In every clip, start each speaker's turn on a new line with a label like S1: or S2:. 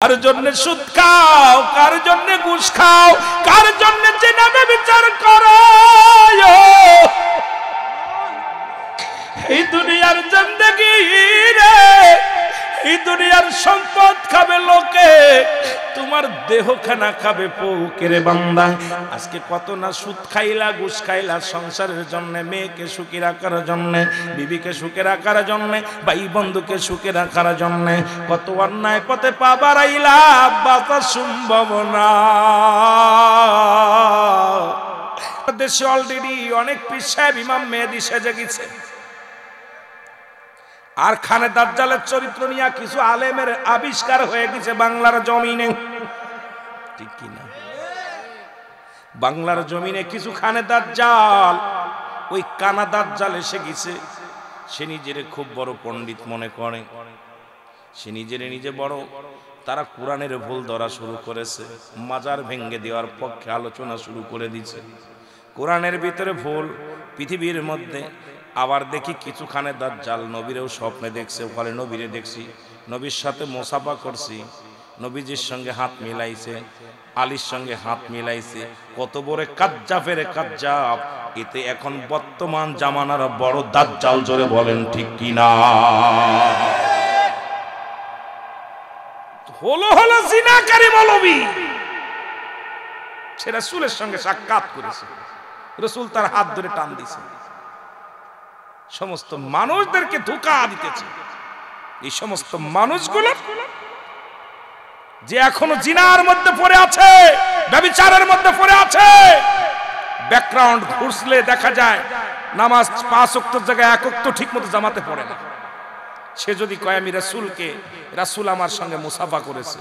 S1: কার জন্য সুদ খাও, কার জন্য ঘুষ খাও, কার জন্য জিনা ব্যভিচার করো। এই দুনিয়ার জিন্দেগি রে, এই দুনিয়ার সম্পদ খাবে লোকে, তোমার দেহখানা খাবে পৌকেরে বান্দা। আজকে কত না সুদ খাইলা, ঘুষ খাইলা সংসারের জন্য, মেয়েকে সুখী রাখার জন্য, বিবিকে সুখে রাখার জন্য, ভাই বন্ধুকে সুখে রাখার জন্য, কত অন্যায় পথে পা বাড়াইলা, বাঁচা সম্ভব না। দেশে অলরেডি অনেক পীর সাহেব ইমাম মেহেদী সেজে গেছে, আর খানে দাজ্জালের চরিত্র নিয়ে কিছু আলেমের আবিষ্কার হয়ে গেছে বাংলার জমিনে, ঠিক কি না? বাংলার জমিনে কিছু খানে দাজ্জাল, ওই কানা দাজ্জাল এসে গেছে। সে নিজের খুব বড় পণ্ডিত মনে করে, সে নিজে বড়। তারা কোরআনের ভুল ধরা শুরু করেছে, মাজার ভেঙ্গে দেওয়ার পক্ষে আলোচনা শুরু করে দিয়েছে। কোরআনের ভিতরে ভুল পৃথিবীর মধ্যে। আবার দেখি কিছুখানে দাজ্জাল নবীরেও স্বপ্নে দেখছে, বলে নবীরে দেখছি, নবীর সাথে মোসাফা করছি, নবীজির সঙ্গে হাত মিলাইছে, আলীর সঙ্গে হাত মিলাইছে। কত বড় কাজ্জাবের কাজ্জাব! এতে এখন বর্তমান জামানার বড় দাজ্জাল, জোরে বলেন ঠিক কিনা? হলো জিনাকারী মৌলবী, সে রাসূলের সঙ্গে সাক্ষাৎ করেছে, রাসূল তার হাত ধরে টান দিয়েছে, সমস্ত মানুষদেরকে ধোঁকা দিতেছে। এই সমস্ত মানুষগুলো যে এখনো জিনার মধ্যে পড়ে আছে, ব্যভিচারের মধ্যে পড়ে আছে, ব্যাকগ্রাউন্ড ঘুরলে দেখা যায় নামাজ 5 ওয়াক্তের জায়গায় 1 ওয়াক্ত ঠিকমতো জামাতে পড়ে না। সে যদি কয় আমি রাসূল আমার সঙ্গে মুসাফা করেছে,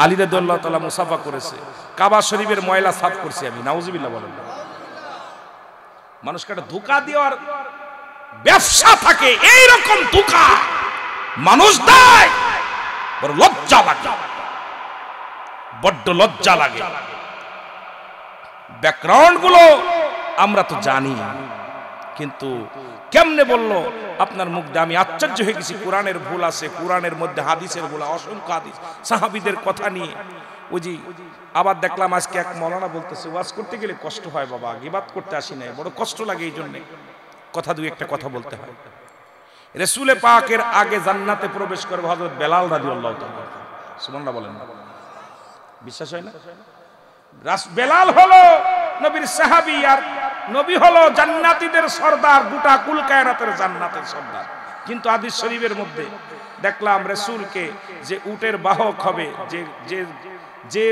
S1: আলী রাদিয়াল্লাহু তাআলা মুসাফা করেছে, কাবা শরীফের ময়লা সাফ করছি আমি, নাউজুবিল্লাহ বলেন। মানুষকে একটা ধোঁকা দেওয়ার ব্যবসা থাকে, এই রকম ধোঁকা মানুষ দেয়, বড় লজ্জা লাগে, বড্ড লজ্জা লাগে। ব্যাকগ্রাউন্ড গুলো আমরা তো জানি, কিন্তু কেমনে বললো আপনার মুখ দিয়ে? আমি আশ্চর্য হয়ে গেছি। কোরআনের ভুল আছে, কোরআনের মধ্যে হাদিসের ভুল, অসংখ্য হাদিস সাহাবীদের কথা নিয়ে। ওই যে আবার দেখলাম আজকে এক মৌলানা বলতেছে, ওয়াজ করতে গেলে কষ্ট হয় বাবা, গিবাত করতে আসি না, বড় কষ্ট লাগে, এই জন্য কথা দুই একটা কথা বলতে হয়। রাসূল পাকের আগে জান্নাতে প্রবেশ করবে হযরত বেলাল রাদিয়াল্লাহু তাআলা, সুবহানাল্লাহ বলেন না? বিশ্বাস হয় না? বেলাল হলো নবীর সাহাবী, আর নবী হলো জান্নাতীদের সর্দার, গোটা কুল কায়নাতের জান্নাতের সর্দার। কিন্তু হাদিস শরীফের মধ্যে দেখলাম রাসূলকে যে উটের বাহক হবে, যে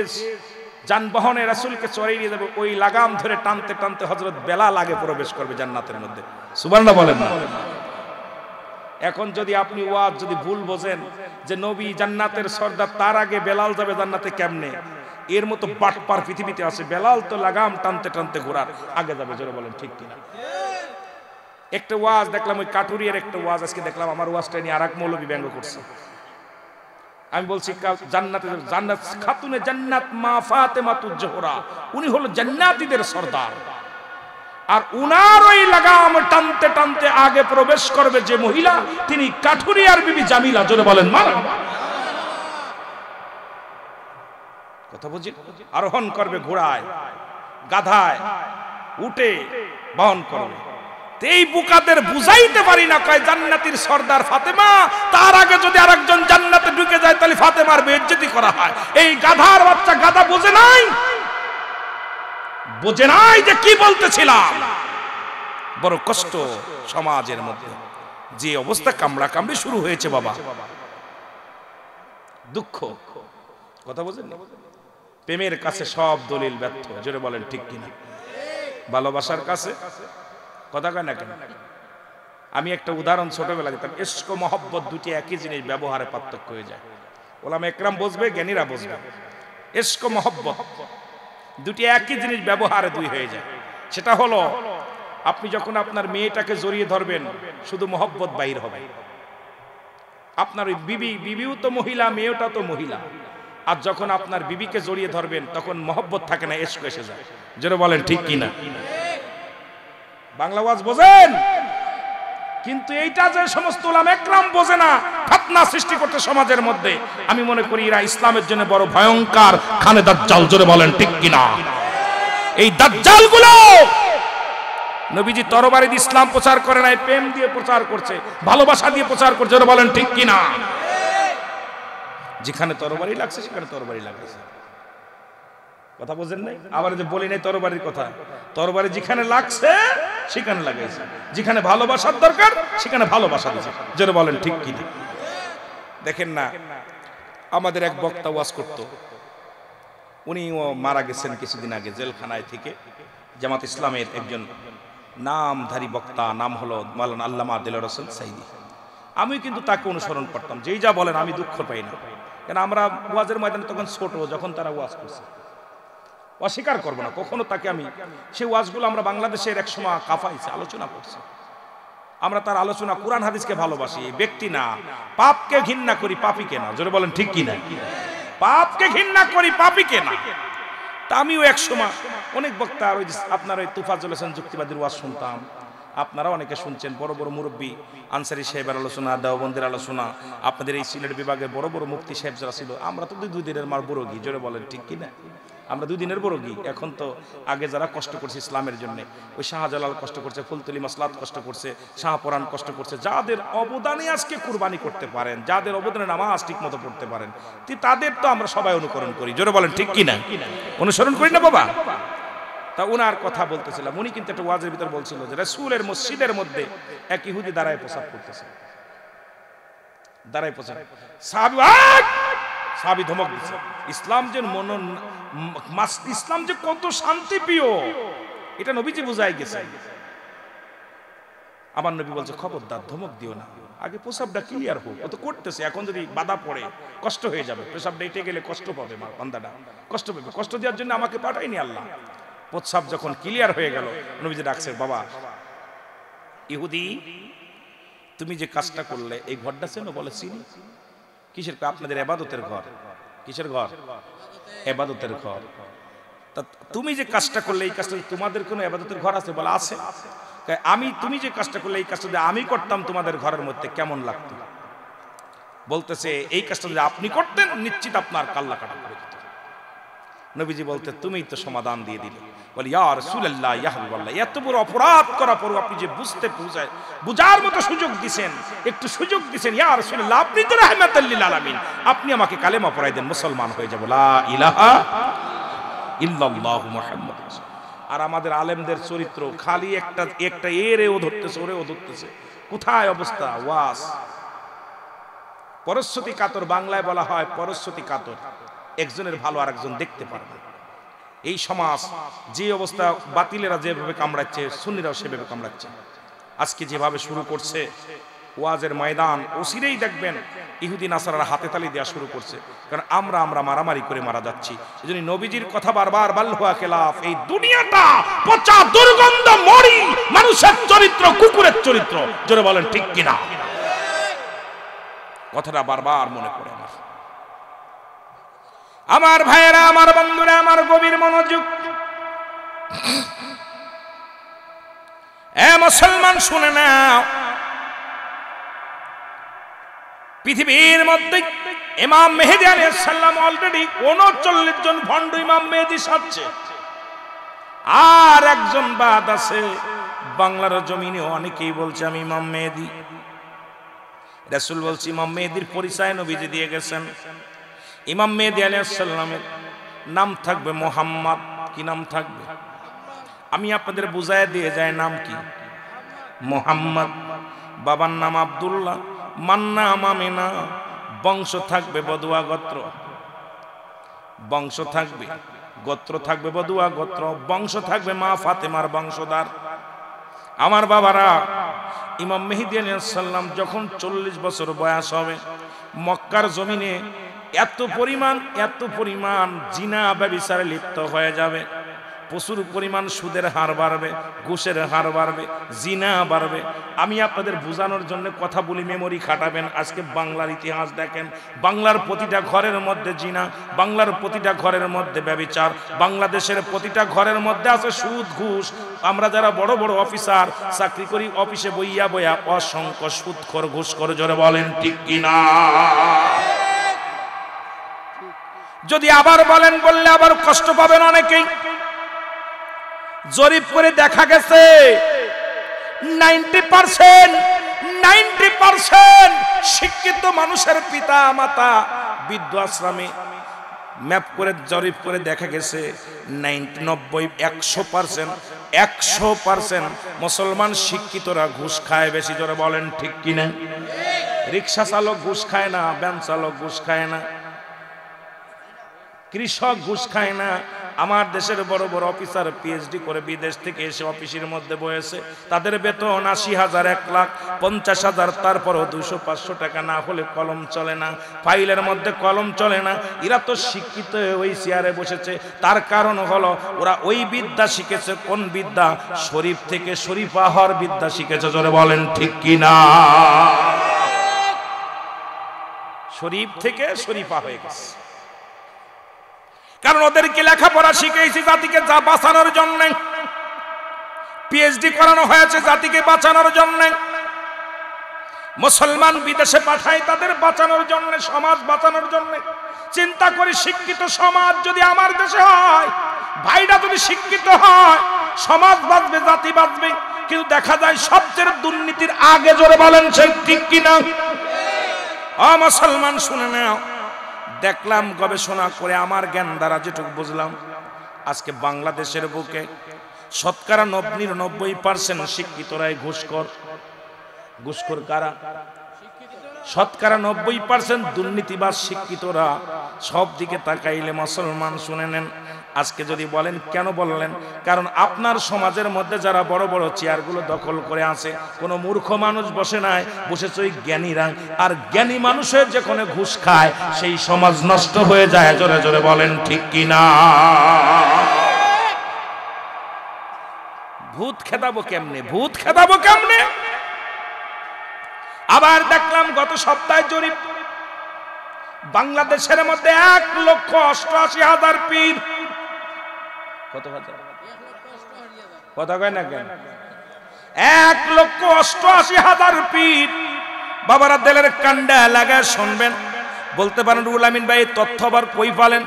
S1: যানবাহনে রাসূলকে চড়িয়ে নিয়ে যাবে, ওই লাগাম ধরে টানতে টানতে হযরত বেলাল আগে প্রবেশ করবে জান্নাতের মধ্যে, সুবহানাল্লাহ বলেন না? এখন যদি আপনি ওয়াজ যদি ভুল বোঝেন যে নবী জান্নাতের সর্দার, তার আগে বেলাল যাবে জান্নাতে কেমনে? এর মতো বাটপার পৃথিবীতে আছে। বেলাল তো লাগাম টানতে টানতে ঘোড়ার আগে যাবে, জোরে বলেন ঠিক কিনা? একটা ওয়াজ দেখলাম, ওই কাটুরিয়ার একটা ওয়াজ আজকে দেখলাম, আমার ওয়াজটা নিয়ে আরেক মৌলবী ব্যঙ্গ করছে। আমি বলছি জান্নাতে, জান্নাত খাতুনে জান্নাত মা ফাতেমাতুজ জোহরা, উনি হলো জান্নাতীদের সর্দার, আর উনার ওই লাগাম টানতে টানতে আগে প্রবেশ করবে যে মহিলা, তিনি কাঠুরিয়ার বিবি জামিলা, জোরে বলেন মারহাবা। কথা বুঝি? আরোহণ করবে ঘোড়ায়, গাধায়, উটে বহন করবে। এই বুকাদের বুঝাইতে পারি না, কয় জান্নাতীর সর্দার ফাতেমা, তার আগে যদি আরেকজন জান্নাতে ঢুকে যায় তাহলে ফাতেমার বেইজ্জতি করা হয়। এই গাধার বাচ্চা গাধা বোঝে নাই যে কি বলতেছিলাম। বড় কষ্ট সমাজের মধ্যে, যে অবস্থা কামড়া কামড়ি শুরু হয়েছে বাবা, দুঃখ। কথা বোঝেন? প্রেমের কাছে সব দলিল ব্যর্থ, জোরে বলেন ঠিক কিনা? ভালোবাসার কাছে কথা কয় না কেন? আমি একটা উদাহরণ ছোটবেলা দিতাম, ইশক মহব্বত দুটি একই জিনিস, ব্যবহারে পার্থক্য হয়ে যায়। ওলামা একরাম বুঝবে, জ্ঞানীরা বুঝবে। ইশক মহব্বত দুটি একই জিনিস, ব্যবহারে দুই হয়ে যায়। সেটা হলো, আপনি যখন আপনার মেয়েটাকে জড়িয়ে ধরবেন, শুধু মহব্বত বাইর হবে। আপনার ওই বিবিও তো মহিলা, মেয়েটা তো মহিলা। আর যখন আপনার বিবিকে জড়িয়ে ধরবেন, তখন মহব্বত থাকে না, ইশক এসে যায়। যেটা বলেন ঠিক কিনা? বাংলা ওয়াজ বোঝেন? কিন্তু এইটা যে সমস্ত উলামা একরাম বোঝে না, ফিতনা সৃষ্টি করতে সমাজের মধ্যে, আমি মনে করি এরা ইসলামের জন্য বড় ভয়ঙ্কর খানে দাজ্জাল। জোরে বলেন ঠিক কিনা? এই দাজ্জালগুলো নবীজি তরবারি দিয়ে ইসলাম প্রচার করে নাই, প্রেম দিয়ে প্রচার করছে, ভালোবাসা দিয়ে প্রচার করছে। জোরে বলেন ঠিক কিনা? যেখানে তরবারি লাগছে সেখানে তরবারি লাগছে, কথা বুঝেন নাই? আবার যে বলি নাই তরবারির কথা, তরবারি যেখানে লাগছে সেখানে লাগাইছে, যেখানে ভালোবাসার দরকার সেখানে ভালোবাসা দিয়েছে। যেন বলেন ঠিক কিনা? দেখেন না, আমাদের এক বক্তা ওয়াজ করত, উনিও মারা গেছেন কিছুদিন আগে জেলখানায় থেকে। জামাত ইসলামের একজন নামধারী বক্তা, নাম হলো মাওলানা আল্লামা দেলোয়ার হোসেন সাইদি। আমি কিন্তু তাকে অনুসরণ করতাম, যেই যা বলেন আমি দুঃখ পাই না, কেন আমরা ওয়াজের ময়দানে তখন ছোট, যখন তারা ওয়াজ করছে অস্বীকার করবো না কখনো তাকে। আমি সেই ওয়াজগুলো আমরা বাংলাদেশের এক সময় কাফাইছে আলোচনা করছি। আমরা তার আলোচনা, কোরআন হাদিসকে ভালোবাসি, ব্যক্তি না। পাপকে ঘৃণা করি, পাপীকে না। জোরে বলেন ঠিক কিনা? পাপকে ঘৃণা করি, পাপীকে না। তা আমিও এক সময় অনেক বক্তা, ওই আপনার ওই তুফাজ্জল হোসেন যুক্তিবাদীর ওয়াজ শুনতাম, আপনারা অনেকে শুনছেন। বড় বড় মুরব্বী আনসারী সাহেবের আলোচনা, দেওবন্দের আলোচনা, আপনাদের এই সিলেট বিভাগের বড় বড় মুফতি সাহেব যারা ছিল, আমরা তো দুই দিনের মার বড়গি। জোরে বলেন ঠিক কিনা? আমরা 2 দিনের বড়গি। এখন তো আগে যারা কষ্ট করছে ইসলামের জন্য, ওই শাহজালাল কষ্ট করছে, ফুলতলি মাসলাত কষ্ট করছে, শাহপরান কষ্ট করছে, যাদের অবদানে আজকে কুরবানি করতে পারেন, যাদের অবদানে নামাজ ঠিক মতো পড়তে পারেন, তাদের তো আমরা সবাই অনুকরণ করি। জোরে বলেন ঠিক কিনা? অনুসরণ করি না বাবা? তা উনার কথা বলতেছিলাম, উনি কিন্তু একটা ওয়াজের ভিতর বলছিল যে রাসূলের মসজিদের মধ্যে এক ইহুদি দাঁড়ায় প্রসাব করতেছে, দাঁড়ায় প্রসাব। সাহাবী ধমক দিচ্ছে, ইসলাম যে ইসলাম যে কত শান্তি প্রিয় এটা নবীজি বুঝাই গেছে। আমার নবী বলছে খবরদার ধমক দিও না, আগে প্রসাবটা ক্লিয়ার হোক। ও তো করতেছে, এখন যদি বাধা পড়ে কষ্ট হয়ে যাবে, প্রসাবটা এটে গেলে কষ্ট পাবে, বান্দাটা কষ্ট পাবে। কষ্ট দেওয়ার জন্য আমাকে পাঠায়নি আল্লাহ। প্রসাব যখন ক্লিয়ার হয়ে গেল, নবীজি ডাকছে, বাবা ইহুদি, তুমি যে কাজটা করলে এই ঘরটা চেনো? বলে চিনি। কিসের? আপনাদের ইবাদতের ঘর। কিসের ঘর? ইবাদতের ঘর। তা তুমি যে কাজটা করলে এই কাজটা, তোমাদের কোনো ইবাদতের ঘর আছে? বলে আছে। তুমি যে কাজটা করলে এই কাজটা যদি আমি করতাম তোমাদের ঘরের মধ্যে কেমন লাগতো? বলতেছে এই কাজটা যদি আপনি করতেন নিশ্চিত আপনার কাল্লা কাটা করে দিত। নবীজি বলতে তুমিই তো সমাধান দিয়ে দিলে। বলি ইয়া রাসূলুল্লাহ, ইয়া হাবিবাল্লাহ, এত বড় অপরাধ করার পরও আপনি যে বুঝার মতো সুযোগ দিবেন, একটু সুযোগ দিবেন। ইয়া রাসূলুল্লাহ, আপনি তো রাহমাতুল লিল আলামিন, আপনি আমাকে কালেমা পড়াই দেন, মুসলমান হয়ে যাব, লা ইলাহা ইল্লাল্লাহু মুহাম্মাদুর রাসূলুল্লাহ। আর আমাদের আলেমদের চরিত্র খালি একটা এরেও ধরতেছে, ওরেও ধরতেছে। কোথায় অবস্থা? ওয়াজ পরস্বতী কাতর, বাংলায় বলা হয় পরস্বতী কাতর, একজনের ভালো আর একজন দেখতে পারে না। এই সমাজ যে অবস্থা, বাতিলেরা যেভাবে কামড়াচ্ছে, সুন্নিরাও সেভাবে কামড়াচ্ছে। আজকে যেভাবে শুরু করছে ওয়াজের ময়দান, ওসিরেই দেখবেন ইহুদি নাসারারা হাতে তালি দেওয়া শুরু করছে, কারণ আমরা মারামারি করে মারা যাচ্ছি। এজন্য নবীজির কথা বারবার বাল্হুয়া খেলাফ। এই দুনিয়াটা পচা দুর্গন্ধ মরি, মানুষের চরিত্র কুকুরের চরিত্র। জোরে বলেন ঠিক কিনা? কথাটা বারবার মনে পড়ে আমার ভাইয়েরা, আমার বন্ধুরা, আমার গভীর মনোযোগ। এ মুসলমান শুনে নাও, পৃথিবীর মধ্যে ইমাম মেহেদী আলাইহিস সালাম অলরেডি 39 জন ভণ্ড ইমাম মেহেদী সাজছে, আর একজন বাদ আছে। বাংলার জমিনে অনেকেই বলছে আমি ইমাম মেহেদী। রাসূল বলছে ইমাম মেহেদীর পরিচয় নবীজি দিয়ে গেছেন। ইমাম মেহেদী আলাইহিস সালামের নাম থাকবে মুহাম্মদ। কি নাম থাকবে? আমি আপনাদের বুঝায় দিয়ে যাই, নাম কি? মুহাম্মদ। বাবার নাম আব্দুল্লাহ, মান্না আমিনা। বংশ থাকবে বদুয়া গোত্র, বংশ থাকবে, গোত্র থাকবে বদুয়া গোত্র, বংশ থাকবে মা ফাতেমার বংশধর। আমার বাবারা, ইমাম মেহেদী আলাইহিস সালাম যখন 40 বছর বয়স হবে, মক্কার জমিনে এত পরিমাণ জিনা ব্যভিচারে লিপ্ত হয়ে যাবে। প্রচুর পরিমাণ সুদের হার বাড়বে, ঘুষের হার বাড়বে, জিনা বাড়বে। আমি আপনাদের বোঝানোর জন্য কথা বলি, মেমোরি খাটাবেন। আজকে বাংলার ইতিহাস দেখেন, বাংলার প্রতিটা ঘরের মধ্যে জিনা, বাংলার প্রতিটা ঘরের মধ্যে ব্যভিচার, বাংলাদেশের প্রতিটা ঘরের মধ্যে আছে সুদ ঘুষ। আমরা যারা বড় বড় অফিসার চাকরি করি, অফিসে বইয়া বইয়া অসংখ্য সুদখোর ঘুষখোর, জোরে বলেন ঠিক কিনা? যদি আবার বলেন, বললে আবার কষ্ট পাবেন অনেকেই। জরিপ করে দেখা গেছে 90% শিক্ষিত মানুষের পিতা মাতা বৃদ্ধাশ্রমে। ম্যাপ করে জরিপ করে দেখা গেছে 100% মুসলমান শিক্ষিতরা ঘুষ খায় বেশি, জোরে বলেন ঠিক কিনা? রিক্সা চালক ঘুষ খায় না, ভ্যান চালক ঘুষ খায় না, কৃষক ঘুষ খায় না। আমার দেশের বড় বড় অফিসার পিএইচডি করে বিদেশ থেকে এসে অফিসের মধ্যে বসেছে, তাদের বেতন 80,000, 1,50,000, তারপরও 200-500 টাকা না হলে কলম চলে না, ফাইলের মধ্যে কলম চলে না। এরা তো শিক্ষিত ওই চেয়ারে বসেছে, তার কারণ হলো ওরা ওই বিদ্যা শিখেছে। কোন বিদ্যা? শরীফ থেকে শরীফা হওয়ার বিদ্যা শিখেছে, জোরে বলেন ঠিক কিনা? শরীফ থেকে শরীফা হয়ে গেছে, কারণ ওদেরকে লেখাপড়া শিখেছি জাতিকে যা বাঁচানোর জন্য। পিএইচডি করানো হয়েছে জাতিকে বাঁচানোর জন্য। মুসলমান বিদেশে পাঠায় তাদের বাঁচানোর জন্য, সমাজ বাঁচানোর জন্য। চিন্তা করি, শিক্ষিত সমাজ যদি আমার দেশে হয়, ভাইরা যদি শিক্ষিত হয়, সমাজ বাঁচবে, জাতি বাঁচবে। কিন্তু দেখা যায় সবচেয়ে দুর্নীতির আগে, জোরে বলেন সেই ঠিক কিনা? মুসলমান শুনে নাও, দেখলাম গবেষণা করে আমার জ্ঞান দ্বারা যেটুকু বুঝলাম, আজকে বাংলাদেশের বুকে শতকরা 99% শিক্ষিতরাই ঘুষখোর। ঘুষখোর কারা? শতকরা 90% দুর্নীতিবাজ শিক্ষিতরা। সব দিকে তাকাইলে মুসলমান শুনে নেন, আজকে যদি বলেন কেন বললেন, কারণ আপনার সমাজের মধ্যে যারা বড় বড় চেয়ারগুলো দখল করে আছে, কোনো মূর্খ মানুষ বসে নাই, বসেছে ওই জ্ঞানীরা। আর জ্ঞানী মানুষের যেখানে ঘুষ খায়, সেই সমাজ নষ্ট হয়ে যায়, জোরে জোরে বলেন ঠিক কিনা? ভূত খেদাবো কেমনে? ভূত খেদাবো কেমনে? আবার দেখলাম গত সপ্তাহে জরিপ, বাংলাদেশের মধ্যে 1,88,000 পীর। কত হাজার? কথা কয় না কেন? 1,88,000 পীর। বাবারা দিলের কান্ডা লাগায় শুনবেন। বলতে পারেন রুহুল আমিন ভাই তথ্য আবার কই পালেন?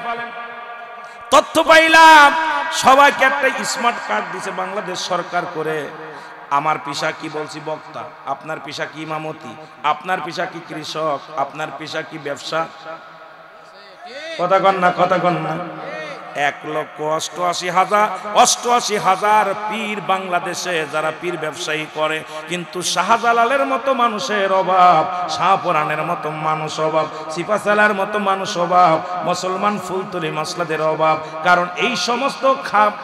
S1: তথ্য পাইলাম, সবাইকে একটা স্মার্ট কার্ড দিছে বাংলাদেশ সরকার করে। আমার পেশা কি বলছি বক্তা, আপনার পেশা কি ইমামতি, আপনার পেশা কি কৃষক, আপনার পেশা কি ব্যবসা? কথা কন না, কথা কন না। 1,88,000 পীর বাংলাদেশে যারা পীর ব্যবসায়ী করে, কিন্তু শাহজালালের মতো মানুষের অভাব, শাহপুরানের মতো মানুষ অভাব, সিপাশালার মতো মানুষ অভাব, মুসলমান ফুলতলি মাসলাদের অভাব। কারণ এই সমস্ত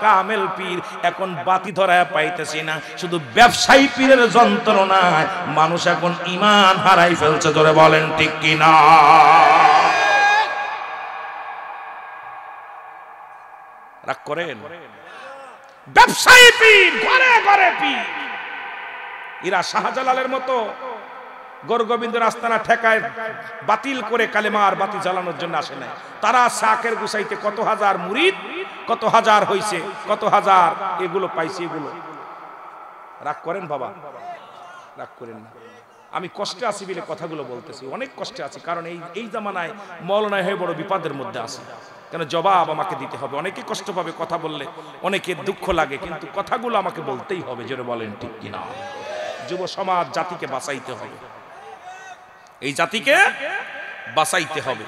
S1: কামেল পীর এখন বাতি ধরায় পাইতেছি না। শুধু ব্যবসায়ী পীরের যন্ত্রণায় মানুষ এখন ঈমান হারাই ফেলছে, ধরে বলেন ঠিক কিনা? রাগ করেন? ব্যবসায়ী পীর, ঘরে ঘরে পীর। এরা শাহজালালের মতো গৌরগোবিন্দ আস্তানা ঠেকায় বাতিল করে কালেমার বাতি জ্বালানোর জন্য আসে না। তারা সাকের গুছাইতে কত হাজার মুরিদ, কত হাজার হইছে, কত হাজার এগুলো পাইছে। এগুলো রাগ করেন বাবা? রাগ করেন না। আমি কষ্টে আছি বলে কথাগুলো বলতেছি, অনেক কষ্টে আছি। কারণ এই জামানায় মৌলানা হয়ে বড় বিপদের মধ্যে আছে। কেন জবাব আমাকে দিতে হবে। অনেকে কষ্ট পাবে কথা বললে, অনেকে দুঃখ লাগে, কিন্তু কথাগুলো আমাকে বলতেই হবে, জোরে বলেন ঠিক কিনা? যুব সমাজ, জাতিকে বাঁচাইতে হবে, এই জাতিকে বাঁচাইতে হবে।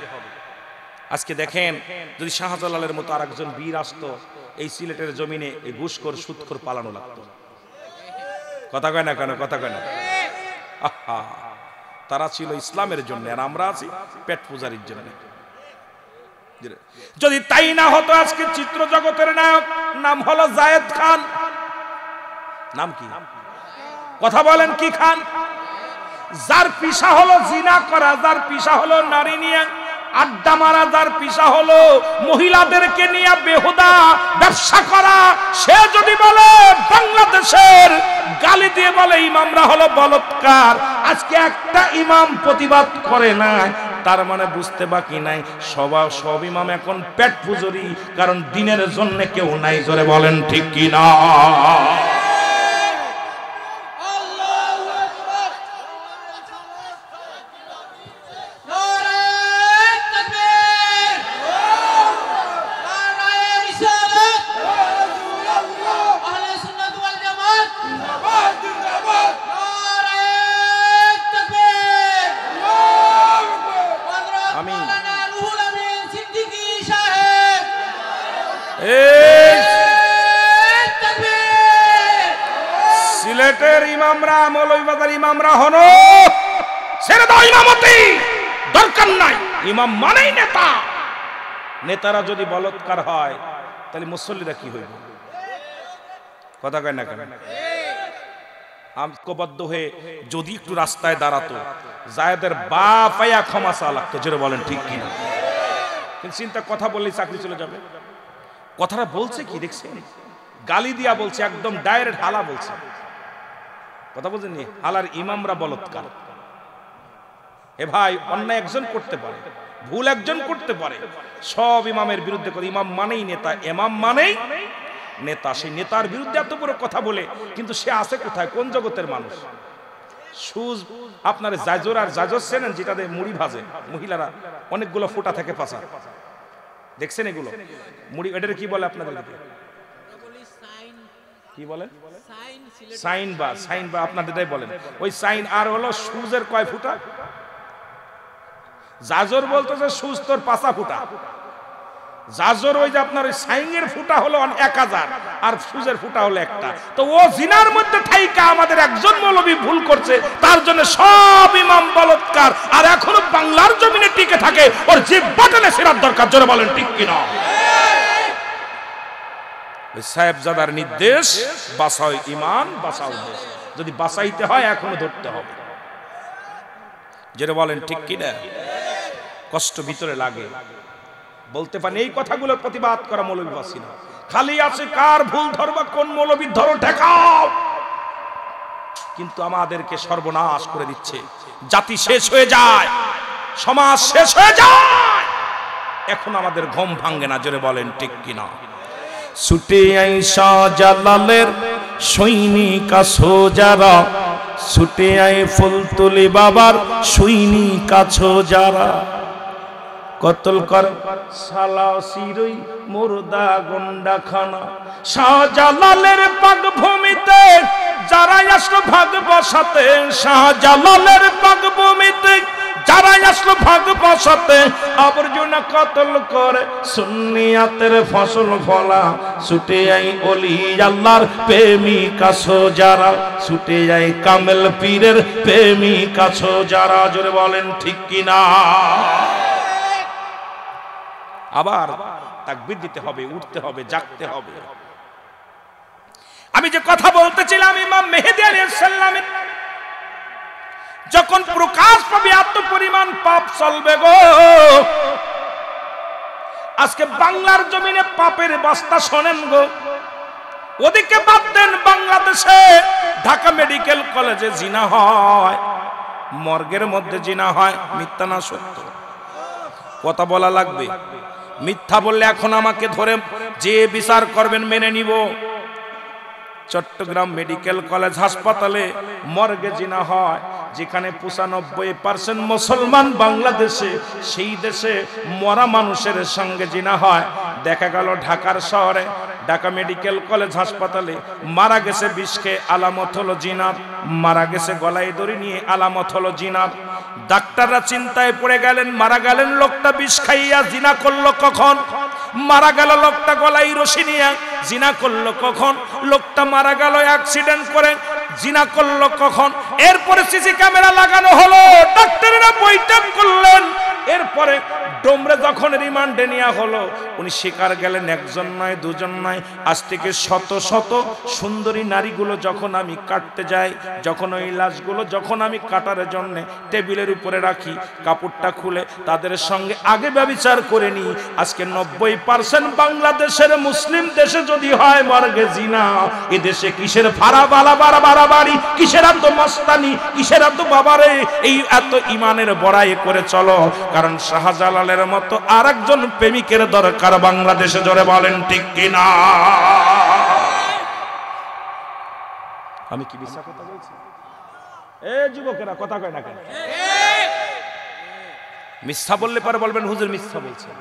S1: আজকে দেখেন, যদি শাহজালালের মতো আরেকজন বীর আসতো, এই সিলেটের জমিনে এই ঘুষখোর সুদখোর পালানো লাগতো। কথা কয় না কেন? কথা কয় না? আহা, তারা ছিল ইসলামের জন্য, আর আমরা আছি পেট পূজারির জন্য। যদি তাই না হতো, আজকে চিত্র জগতের নায়ক নাম হলো জায়েদ খান। নাম কি? কথা বলেন কি খান? যার পেশা হলো জিনা করা, যার পেশা হলো নারী নিয়ে আড্ডা মারা যার পেশা হলো মহিলাদেরকে নিয়ে বেহুদা ব্যবসা করা, সে যদি বলে বাংলাদেশের গালি দিয়ে বলে ইমামরা হলো বলৎকার, আজকে একটা ইমাম প্রতিবাদ করে না, তার মানে বুঝতে বাকি নাই সব ইমাম এখন পেট পুজোরি, কারণ দিনের জন্য কেউ নাই। জোরে বলেন ঠিক কি না? সিলেটের ইমামরা, মৌলভীবাজার ইমামরা হনো, ছেড়ে দাও ইমামতি, দরকার নাই। ইমাম মানেই নেতা। নেতারা যদি বলৎকার হয় তাহলে মুসল্লিরা কি হইব? কথা কয় না কেন? ঐক্যবদ্ধ হয়ে যদি একটু রাস্তায় দাঁড়াতো, জায়েদের বাপ আয়া ক্ষমা চা লাগতো। যেটা বলেন ঠিক কিনা? কিন্তু চিন্তা, কথা বললেই চাকরি চলে যাবে। কথাটা বলছে কি দেখছেন? গালি দিয়া বলছে, একদম ডাইরেক্ট হালা বলছে। কথা বলছেন নি? হালার ইমামরা বলৎকার। এ ভাই, অন্যায় একজন করতে পারে, ভুল একজন করতে পারে, সব ইমামের বিরুদ্ধে করে। ইমাম মানেই নেতা, ইমাম মানেই নেতা। সেই নেতার বিরুদ্ধে এত বড় কথা বলে, কিন্তু সে আছে কোথায়? কোন জগতের মানুষ? সুজ আপনার জাজর আর জাজর চেনেন, যেটাতে মুড়ি ভাজে মহিলারা, অনেকগুলো ফোঁটা থাকে পাছা, দেখছেন এগুলো মুড়ি? এটার কি বলে আপনাদের দিকে? কি বলেন? সাইন বা, সাইন বা আপনাদের বলেন। ওই সাইন আর হলো সুজের কয় ফুটা? জাজর বলতো যে সুজ তোর পাঁচা ফুটা। জাজর ওই যে আপনার ওই সাইনের ফুটা হলো 1000 আর সুজের ফুটা হলো একটা। তো ও জিনার মধ্যে থাইকা আমাদের একজন মৌলবী ভুল করছে, তার জন্য সব ইমাম বলৎকার, আর এখনো বাংলার জমিনে টিকে থাকে। ওর জিভ বাটনে ছেড়ার দরকার। জোরে বলেন ঠিক কিনা? ওই সাহেবজাদার নির্দেশ, বাঁচাও ইমান, বাঁচাও দেশ। যদি বাঁচাইতে হয় এখনো ধরতে হবে। জোরে বলেন ঠিক কিনা? কষ্ট ভিতরে লাগে, বলতে পারেন এই কথাগুলোর প্রতিবাদ করা মৌলভীবাসী না। খালি আছে কার ভুল ধরবা, কোন মৌলবীর ধরো ঠেকাও, কিন্তু আমাদেরকে সর্বনাশ করে দিচ্ছে। জাতি শেষ হয়ে যায়, সমাজ শেষ হয়ে যায়, এখন আমাদের ঘুম ভাঙে না। জোরে বলেন ঠিক কিনা? ছুটে আইসা জালালের সৈনিক আছো যারা, ছুটে আই ফুলতুলি বাবার সৈনিক আছো যারা, কতল কর সালা সিরই মুর্দা গন্ডা খানা, শাহজালালের পাক ভূমিতে যারা আসলো ভাগ বসাতে, শাহজালালের পাক ভূমিতে যারা আসলো ভাগ বসাতে, আবর্জনা কতল করে সুন্নিয়াতের ফসল ফলা, ছুটে আই ওলি আল্লাহর প্রেমিক আছো যারা, ছুটে আই কামেল পীরের প্রেমিক আছো যারা। জোরে বলেন ঠিক কিনা? আবার তাকবীর দিতে হবে, উঠতে হবে, জাগতে হবে। আমি যে কথা বলতেছিলাম, ইমাম মেহেদী আলাইহিস সালামের যখন প্রকাশ পাবে এত পরিমাণ পাপ চলবে গো। আজকে বাংলার জমিনে পাপের বস্তা শোনেন গো। ওদিকে বাদ দেন, বাংলাদেশে ঢাকা মেডিকেল কলেজে জিনা হয়, মর্গের মধ্যে জিনা হয়। মিথ্যা না সত্য? কথা বলা লাগবে। মিথ্যা বললে এখন আমাকে ধরে যে বিচার করবেন মেনে নিব। চট্টগ্রাম মেডিকেল কলেজ হাসপাতালে মর্গে জিনা হয়, যেখানে 95% মুসলমান বাংলাদেশে, সেই দেশে মরা মানুষের সঙ্গে জিনা হয়। দেখা গেল ঢাকার শহরে ঢাকা মেডিকেল কলেজ হাসপাতালে মারা গেছে বিষ খেয়ে, আলামত হলো জিনার। মারা গেছে গলায় দড়ি নিয়ে, আলামত হলো জিনার। ডাক্তাররা চিন্তায় পড়ে গেলেন, মারা গেলেন লোকটা বিষ খাইয়া, জিনা করলো কখন? মারা গেল লোকটা গলায় রশি নিয়ে, জিনা করলো কখন? লোকটা মারা গেল অ্যাক্সিডেন্ট করে, জিনা করলো কখন? এরপরে সিসি ক্যামেরা লাগানো হলো, ডাক্তাররা বৈঠক করলেন, এরপরে ডোমরে যখন রিমান্ডে নেওয়া হলো, উনি শিকার গেলেন একজন নয় দুজন নয়, আজ থেকে শত শত সুন্দরী নারীগুলো যখন আমি কাটতে যাই, যখন ওই লাশগুলো যখন আমি কাটার জন্য টেবিলের উপরে রাখি, কাপড়টা খুলে তাদের সঙ্গে আগে ব্যভিচার করে নিই। আজকে 90% বাংলাদেশের মুসলিম দেশে যদি হয় মর্গে জিনা, এ দেশে কিসের ভাড়া বাড়াবাড়ি, কিসের এত মস্তানি, কিসের এত বাবারে, এই এত ইমানের বড়াই করে চলো। কারণ শাহজালালের মতো আরেকজন প্রেমিকের দরকার বাংলাদেশে, জোরে বলেন ঠিক কিনা? আমি কি মিথ্যা কথা বলছি? এ যুবকেরা কথা কয় না কেন? মিথ্যা বললে পরে বলবেন হুজুর মিথ্যা বলছেন।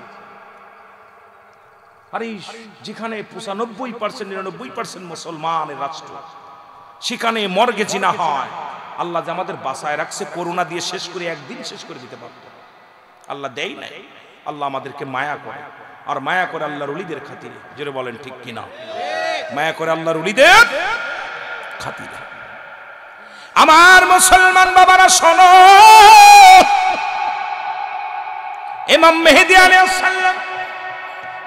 S1: আরে যেখানে 95% 99% মুসলমানের রাষ্ট্র, সেখানে মর্গে জিনা হয়। আল্লাহ যে আমাদের বাঁচায় রাখছে, করোনা দিয়ে শেষ করে একদিন শেষ করে দিতে পারত, আল্লাহ দেয় নাই। আল্লাহ আমাদেরকে মায়া করে, আর মায়া করে আল্লাহর ওলিদের খাতিরে, জোরে বলেন ঠিক কিনা? মায়া করে আল্লাহর ওলিদের খাতিরে। আমার মুসলমান বাবারা শোনো, ইমাম মেহেদী আলাইহিস সালাম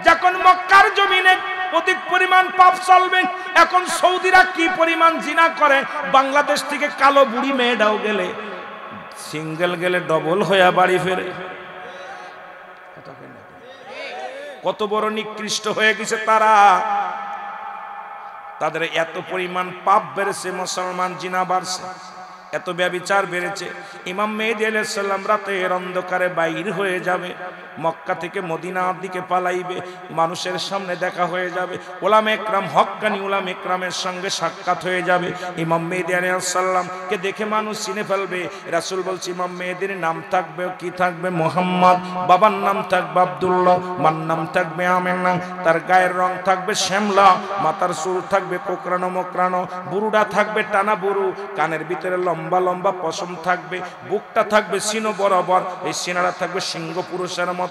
S1: যখন মক্কার জমিনে অধিক পরিমাণ পাপ চলবে, এখন সৌদিরা কি পরিমাণ জিনা করে, বাংলাদেশ থেকে কালো বুড়ি মেয়েটাও গেলে সিঙ্গেল গেলে ডবল হয়ে বাড়ি ফেরে। কত বড় নিকৃষ্ট হয়ে গেছে তারা, তাদের এত পরিমাণ পাপ বেড়েছে, মুসলমান জিনা বাড়ছে, এত ব্যভিচার বেড়েছে। ইমাম মেহেদী আলাইহিস সালাম রাতের অন্ধকারে বাইর হয়ে যাবে, মক্কা থেকে মদিনার দিকে পালাইবে, মানুষের সামনে দেখা হয়ে যাবে, উলামা ইকরাম হক্কানি উলামা ইকরামের সঙ্গে সাক্ষাৎ হয়ে যাবে। ইমাম মেহেদী আলাইহিস সালামকে দেখে মানুষ চিনে ফেলবে। রাসূল বলছে ইমাম মেহেদীর নাম থাকবে কি থাকবে? মুহাম্মদ। বাবার নাম থাকবে আব্দুল্লাহ, মার নাম থাকবে আমিনা, তার গায়ের রং থাকবে শ্যামলা, মাথার চুল থাকবে কোকড়ানো মোকড়ানো, বুরুডা থাকবে টানা বুরু, কানের ভিতরে লম্বা লম্বা পশম থাকবে, বুকটা থাকবে সিনো বরাবর, এই সিনাটা থাকবে সিংহ পুরুষের মতো।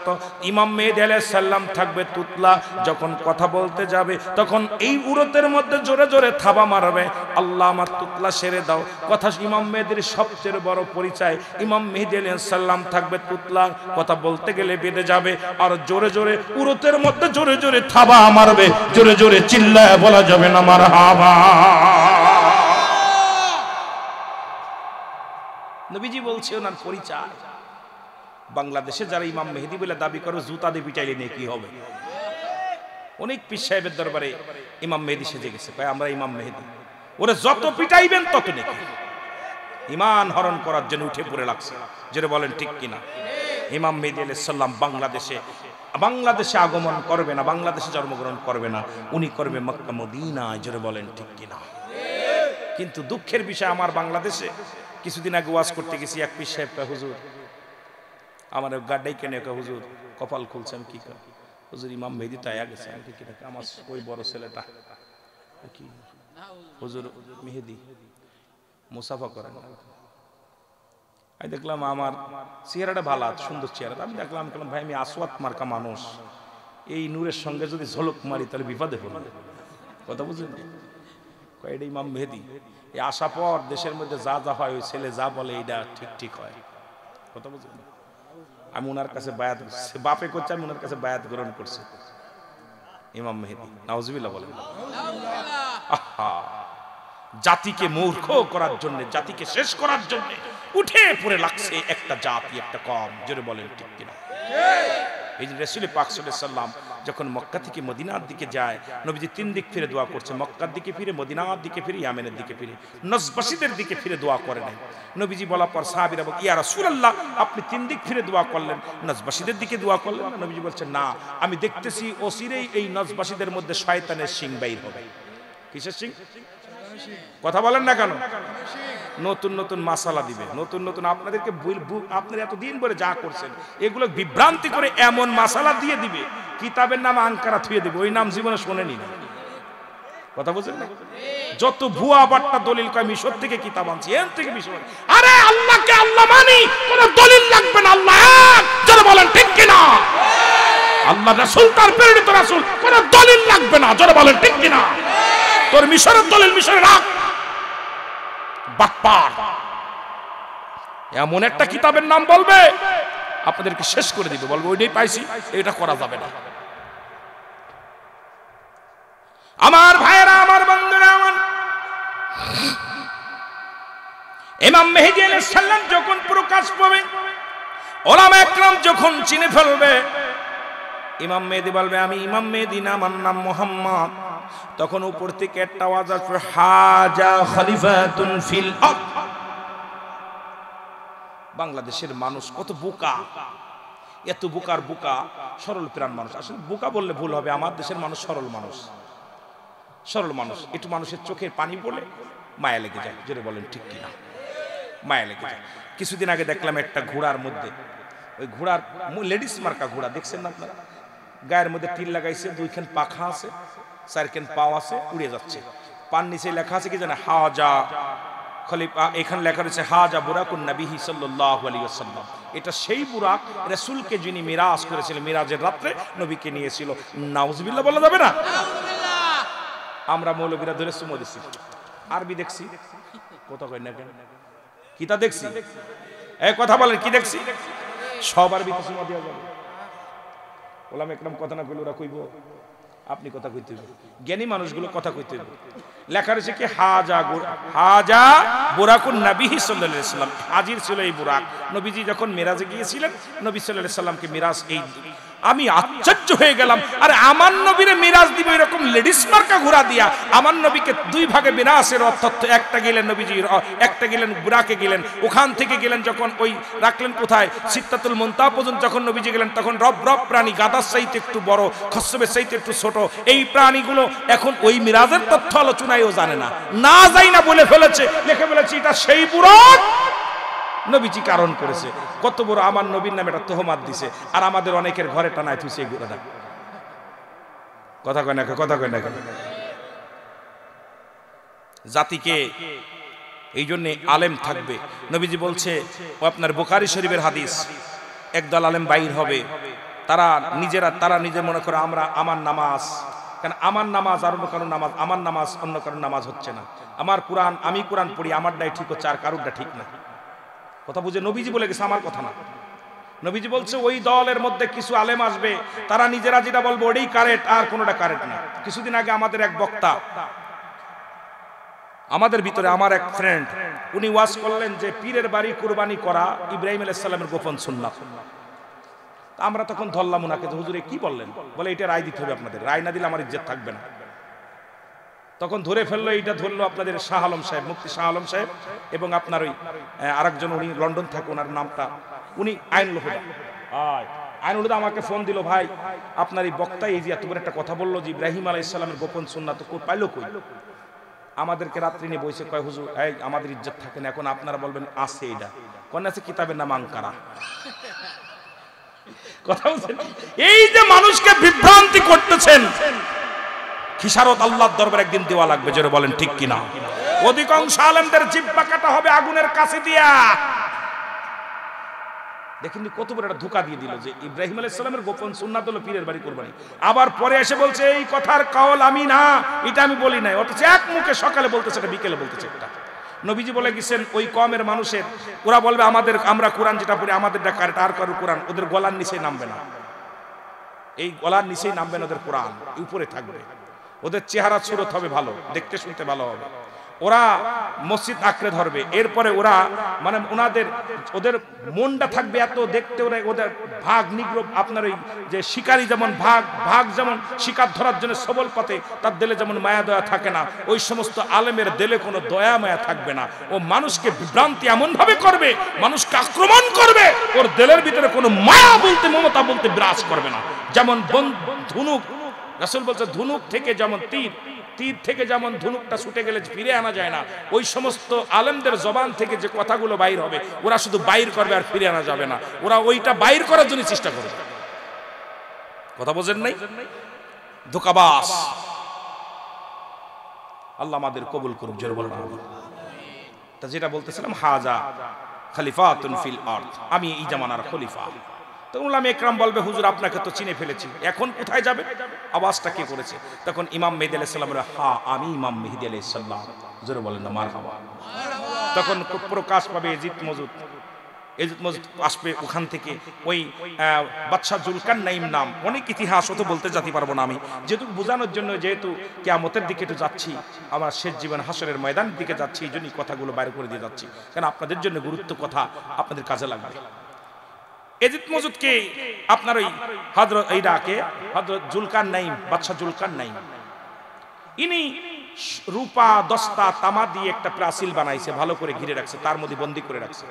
S1: ইমাম মেহেদী আলাইহিস সালাম থাকবে তুতলা, যখন কথা বলতে যাবে তখন এই উরতের মধ্যে জোরে জোরে থাবা মারবে, আল্লাহ আমার তুতলা সেরে দাও। কথা ইমাম মেহেদীর সবচেয়ে বড় পরিচয়, ইমাম মেহেদী আলাইহিস সালাম থাকবে তুতলা, কথা বলতে গেলে বেঁধে যাবে, আর জোরে জোরে উরতের মধ্যে জোরে জোরে থাবা মারবে, জোরে জোরে চিল্লায় বলা যাবে না মারহাবা। নবীজি বলছে ওনার পরিচয়। বাংলাদেশে যারা ইমাম মেহেদী বলে দাবি করে, জুতা দিয়ে পিটাইলে নিয়ে কি হবে? অনেক পীর সাহেবের দরবারে ইমাম মেহেদী সেজে গেছে, কয় আমরা ইমাম মেহেদী, ওরা যত পিটাইবেন তত নেকি। ইমান হরণ করার জন্য উঠে পড়ে লাগছে, যেটা বলেন ঠিক কিনা? ইমাম মেহেদী আলাইহিস সালাম বাংলাদেশে আগমন করবে না, বাংলাদেশে জন্মগ্রহণ করবে না, উনি করবে মক্কা মদিনায়, যেটা বলেন ঠিক কিনা? কিন্তু দুঃখের বিষয়, আমার বাংলাদেশে কিছুদিন আগে ওয়াজ করতে গেছি, এক পীর সাহেবটা হুজুর আমার গাড্ডাই কেনে, হুজুর কপাল খুলছে। আমি কি করি? হুজুর ইমাম মেহেদী তো আয়া গেছে। আমি কি আমার ওই বড় ছেলেটা কি হুজুর মেহেদী মুসাফা করেন। আমি দেখলাম আমার চেহারাটা ভালো, সুন্দর চেহারা। আমি দেখলাম ভাই আমি আসওয়াত মার্কা মানুষ, এই নূরের সঙ্গে যদি ঝলক মারি তাহলে বিপদে পড়বে। কথা বুঝলেন? এটা ইমাম মেহেদী, এই আসা পর দেশের মধ্যে যা যা হয়, ওই ছেলে যা বলে এইটা ঠিক ঠিক হয়। কথা বুঝলেন? আমি ওনার কাছে বায়াত, বাপে করছে, আমি ওনার কাছে বায়াত গ্রহণ করছি। ইমাম মেহেদী, নাউজুবিল্লাহ বলেন। আহা, জাতিকে মূর্খ করার জন্য, জাতিকে শেষ করার জন্য উঠে পড়ে লাগছে একটা জাতি, একটা কম, জোরে বলেন ঠিক কিনা? এই যে রাসূল পাক সাল্লাল্লাহু আলাইহি সাল্লাম যখন মক্কা থেকে মদিনার দিকে যায়, নবীজি তিন দিক ফিরে দোয়া করছে, মক্কার দিকে ফিরে, মদিনার দিকে ফিরে, ইয়ামেনের দিকে ফিরে, নজবাসীদের দিকে ফিরে দোয়া করে নাই। নবীজি বলার পর সাহাবীরা বলে, ইয়া রাসূলুল্লাহ আপনি তিন দিক ফিরে দোয়া করলেন, নজবাসীদের দিকে দোয়া করলেন না? নবীজি বলছেন না, আমি দেখতেছি অচিরেই এই নজবাসীদের মধ্যে শয়তানের শিং বাইর হবে। কিসের শিং? কথা বলেন না কেন? নতুন নতুন মাসালা দিবে, নতুন নতুন আপনাদেরকে আপনারা এতদিন ধরে যা করছেন এগুলো বিভ্রান্তি করে এমন মাসালা দিয়ে দিবে, কিতাবের নাম আনকারা থুয়ে দিবে, ওই নাম জীবনে শোনেনি না। কথা বুঝেন না? যত ভুয়া বাট্টা দলিল কয় মিশর থেকে কিতাব আনছি, এর থেকে মিশর। আরে আল্লাহকে আল্লাহ মানি, কোন দলিল লাগবে না, আল্লাহ এক, যারা বলেন ঠিক কিনা? আল্লাহ রাসূল তার প্রেরিত রাসূল, কোন দলিল লাগবে না, যারা বলেন ঠিক কিনা? তোর মিশরের দলিল মিশরে রাখ। বাটপার এমন একটা কিতাবের নাম বলবে আপনাদেরকে শেষ করে দিবে, বলবো ওইটাই পাইছি, এটা করা যাবে না। আমার ভাইয়েরা, আমার বন্ধুরা, আমার ইমাম মেহেদী আলাইহিস সালাম যখন প্রকাশ পাবে, ওলামা একরাম যখন চিনে ফেলবে, ইমাম মেহেদী বলবে আমি ইমাম মেহেদী না, আমার নাম মুহাম্মদ। তখন উপর থেকে একটা আওয়াজ আসবে, হাজা খলিফাতুন ফিল আরদ। বাংলাদেশের মানুষ কত বোকা, এত বোকার বোকা, সরল প্রাণ মানুষ। আসলে বোকা বললে ভুল হবে, আমার দেশের মানুষ সরল মানুষ, সরল মানুষ। একটু মানুষের চোখের পানি পড়লে মায়া লেগে যায়, জোরে বলেন ঠিক কিনা? মায়া লেগে যায়। কিছুদিন আগে দেখলাম একটা ঘোড়ার মধ্যে, ওই ঘোড়ার লেডিস মার্কা ঘোড়া, দেখছেন না আপনারা? গায়ের মধ্যে টিল লাগাইছে, দুইখান পাখা আছে, চারখান পাও আছে, উড়ে যাচ্ছে। পান নিচে লেখা আছে কি জানে, হাজা খলিফা। এখানে লেখা রয়েছে হাজা বুরাকুন নবীহি সাল্লাল্লাহু আলাইহি ওয়াসাল্লাম। এটা সেই বুরাক, রাসূলকে যিনি মিরাজ করেছিলেন, মিরাজের রাতে নবীকে নিয়েছিল। নাউজুবিল্লাহ বলা যাবে না? আমরা মৌলবীরা ধরে সুমো দিচ্ছি, আরবি দেখছি, কথা কই না কেন? কিতা দেখছি? এই কথা বলেন, কি দেখছি? সব আরবিতে সুমো দেওয়া যাবে? ওলামা একরাম কথা না কইলে ওরা কইব? আপনি কথা কইতে হবে, জ্ঞানী মানুষগুলো কথা কইতে হবে। লেখা রয়েছে কি হাজা বুরাকুন নবীহি সাল্লাল্লাহু আলাইহি ওয়াসাল্লাম। হাজির ছিল এই বুরাক, নবীজি যখন মিরাজে গিয়েছিলেন, নবী সাল্লাল্লাহু আলাইহি ওয়াসাল্লামকে মিরাজ। এই আমি আশ্চর্য হয়ে গেলাম, আরে আমার নবীরে মিরাজ দিবে এরকম লেডিস মার্কা ঘোড়া দিয়া। আমার নবীকে দুই ভাগে বিনাশের অর্থাৎ একটা গেলেন নবীজির, একটা গেলেন বুরাকে গেলেন, ওখান থেকে গেলেন যখন ওই রাখলেন কোথায়, সিদরাতুল মুনতাহা পর্যন্ত যখন নবীজি গেলেন, তখন রব প্রাণী, গাদার চাইতে একটু বড়, খচ্চবের চাইতে একটু ছোট, এই প্রাণীগুলো এখন ওই মিরাজের তথ্য আলোচনায়ও জানে না, না যাই না বলে ফেলেছে, লিখে ফেলেছে এটা সেই বুরাক নবীজি কারণ করেছে। কত বড় আমার নবীর নামে এটা তোহমাত দিছে, আর আমাদের অনেকের ঘরে টানায় থুইছে এই ঘোড়াটা। কথা কয় না, কথা কয় না। জাতিকে এই জন্য আলেম থাকবে। নবীজি বলছে, ও আপনার বুখারী শরীফের হাদিস, একদল আলেম বাইর হবে, তারা নিজে মনে করে আমার নামাজ, কারণ আমার নামাজ আর অন্য কারো নামাজ, আমার নামাজ অন্য কারো নামাজ হচ্ছে না, আমার কোরআন আমি কোরআন পড়ি, আমারটাই ঠিক হচ্ছে, আর কারোরটা ঠিক না। কথা বুঝে? নবীজি বলে গেছে, আমার কথা না। নবীজি বলছে ওই দলের মধ্যে কিছু আলেম আসবে, তারা নিজেরা যেটা বলবো ওটাই কারেক্ট, আর কোনোটা কারেক্ট না। কিছুদিন আগে আমাদের এক বক্তা, আমাদের ভিতরে আমার এক ফ্রেন্ড, উনি ওয়াজ করলেন যে পীরের বাড়ি কুরবানি করা ইব্রাহিম আলাইহিস সালামের গোপন সুন্নাত। আমরা তখন ধরলাম ওনাকে, হুজুরে কি বললেন? বলে এটা রায় দিতে হবে আপনাদের, রায় না দিলে আমার ইজ্জত থাকবে না। তখন ধরে ফেললো, এইটা ধরলো আপনাদের শাহ আলম সাহেব, মুফতি শাহ আলম সাহেব, এবং আপনার ওই আরেকজন, উনি লন্ডন থাকে, ওনার নামটা, উনি আইনুল হুদা। আইনুল হুদা আমাকে ফোন দিল, ভাই আপনার এই বক্তা এই যে এত বড় একটা কথা বললো যে ইব্রাহিম আলাইহিস সালামের গোপন সুন্নাত পাইলো কই? আমাদেরকে রাত্রি নিয়ে বসে কয়, হুজুর এই আমাদের ইজ্জত থাকে না, এখন আপনারা বলবেন আছে, এটা কোন আছে? কিতাবের নাম আঙ্কারা। কথা বলছেন, এই যে মানুষকে বিভ্রান্তি করতেছেন, খিসারত আল্লাহর দরবারে একদিন দেওয়া লাগবে, জোরে বলেন ঠিক কিনা? অধিকাংশ আলেমদের জিহ্বা কাটা হবে আগুনের কাছে দিয়া। দেখেন কত বড় একটা ধোঁকা দিয়ে দিল যে ইব্রাহিম আলাইহিস সালামের গোপন সুন্নাত হলো পীরের বাড়ি কুরবানি। আবার পরে এসে বলছে এই কথার কাউল আমি না, এটা আমি বলি নাই, অথচ এক মুখে সকালে বলতেছে, এটা বিকেলে বলতেছে। একটা নবীজি বলে গেছেন ওই কওমের মানুষের, ওরা বলবে আমরা কোরআন যেটা পড়ি আমাদেরটা কারেক্ট, আর কারো কোরআন ওদের গলার নিচে নামবে না, এই গলার নিচেই নামবে না ওদের কোরআন, উপরে থাকবে। ওদের চেহারা সুরত হবে ভালো, দেখতে শুনতে ভালো হবে, ওরা মসজিদ আঁকড়ে ধরবে, এরপরে ওরা মানে ওদের মনটা থাকবে এত দেখতে, ওদের ভাগ নিগ্রহ, আপনার ওই যে শিকারী যেমন ভাগ যেমন শিকার ধরার জন্য সবল পাতে, তার দিলে যেমন মায়া দয়া থাকে না, ওই সমস্ত আলেমের দিলে কোনো দয়া মায়া থাকবে না। ও মানুষকে বিভ্রান্তি এমন ভাবে করবে, মানুষকে আক্রমণ করবে, ওর দিলের ভিতরে কোনো মায়া বলতে, মমতা বলতে বিরাজ করবে না। যেমন ধনুক, রাসূল বলছে ধনুক থেকে যেমন তীর থেকে যেমন ধনুকটা ছুটে গেলে ফিরে আনা যায় না, ওই সমস্ত আলেমদের জবান থেকে যে কথাগুলো বাইর হবে, ওরা শুধু বাইর করবে আর ফিরে আনা যাবে না, ওরা ওইটা বাইর করার জন্য চেষ্টা করবে। কথা বোঝেন নাই? ধোঁকাবাজ। আল্লাহ আমাদের কবুল করুক, জোরে বলুন আমিন। তা যেটা বলতেছিলাম, হাজা খলিফাতুন ফিল আরদ, আমি এই জামানার খলিফা। তো উলামা একরাম বলবে, হুজুর আপনাকে তো চিনে ফেলেছি, এখন কোথায় যাবে? আওয়াজটা কে করেছে? তখন ইমাম মেহেদী আলাইহিস সালাম বলে, হ্যাঁ আমি ইমাম মেহেদী আলাইহিস সালাম। জোরে বলেন না মারহাবা। তখন প্রকাশ পাবে ইয়াজিদ মওজুদ, এজিদ মসজিদ আসবে ওখান থেকে ওই বাদশাহ জুলকারনাইন নাম, অনেক ইতিহাস অত বলতে যেতে পারবো না আমি, যেহেতু বোঝানোর জন্য, যেহেতু কিয়ামতের দিকে একটু যাচ্ছি, আমার শেষ জীবন হাসরের ময়দানের দিকে যাচ্ছি, এই জন্যই কথাগুলো বাইরে করে দিয়ে যাচ্ছি, কারণ আপনাদের জন্য গুরুত্ব কথা আপনাদের কাজে লাগবে। এজিদ মসজিদকে আপনার ওই হযরত এইটাকে হযরত জুলকারনাইন, বাদশাহ জুলকারনাইন, ইনি রূপা দস্তা তামা দিয়ে একটা প্রাচীর বানাইছে, ভালো করে ঘিরে রাখছে, তার মধ্যে বন্দী করে রাখছে।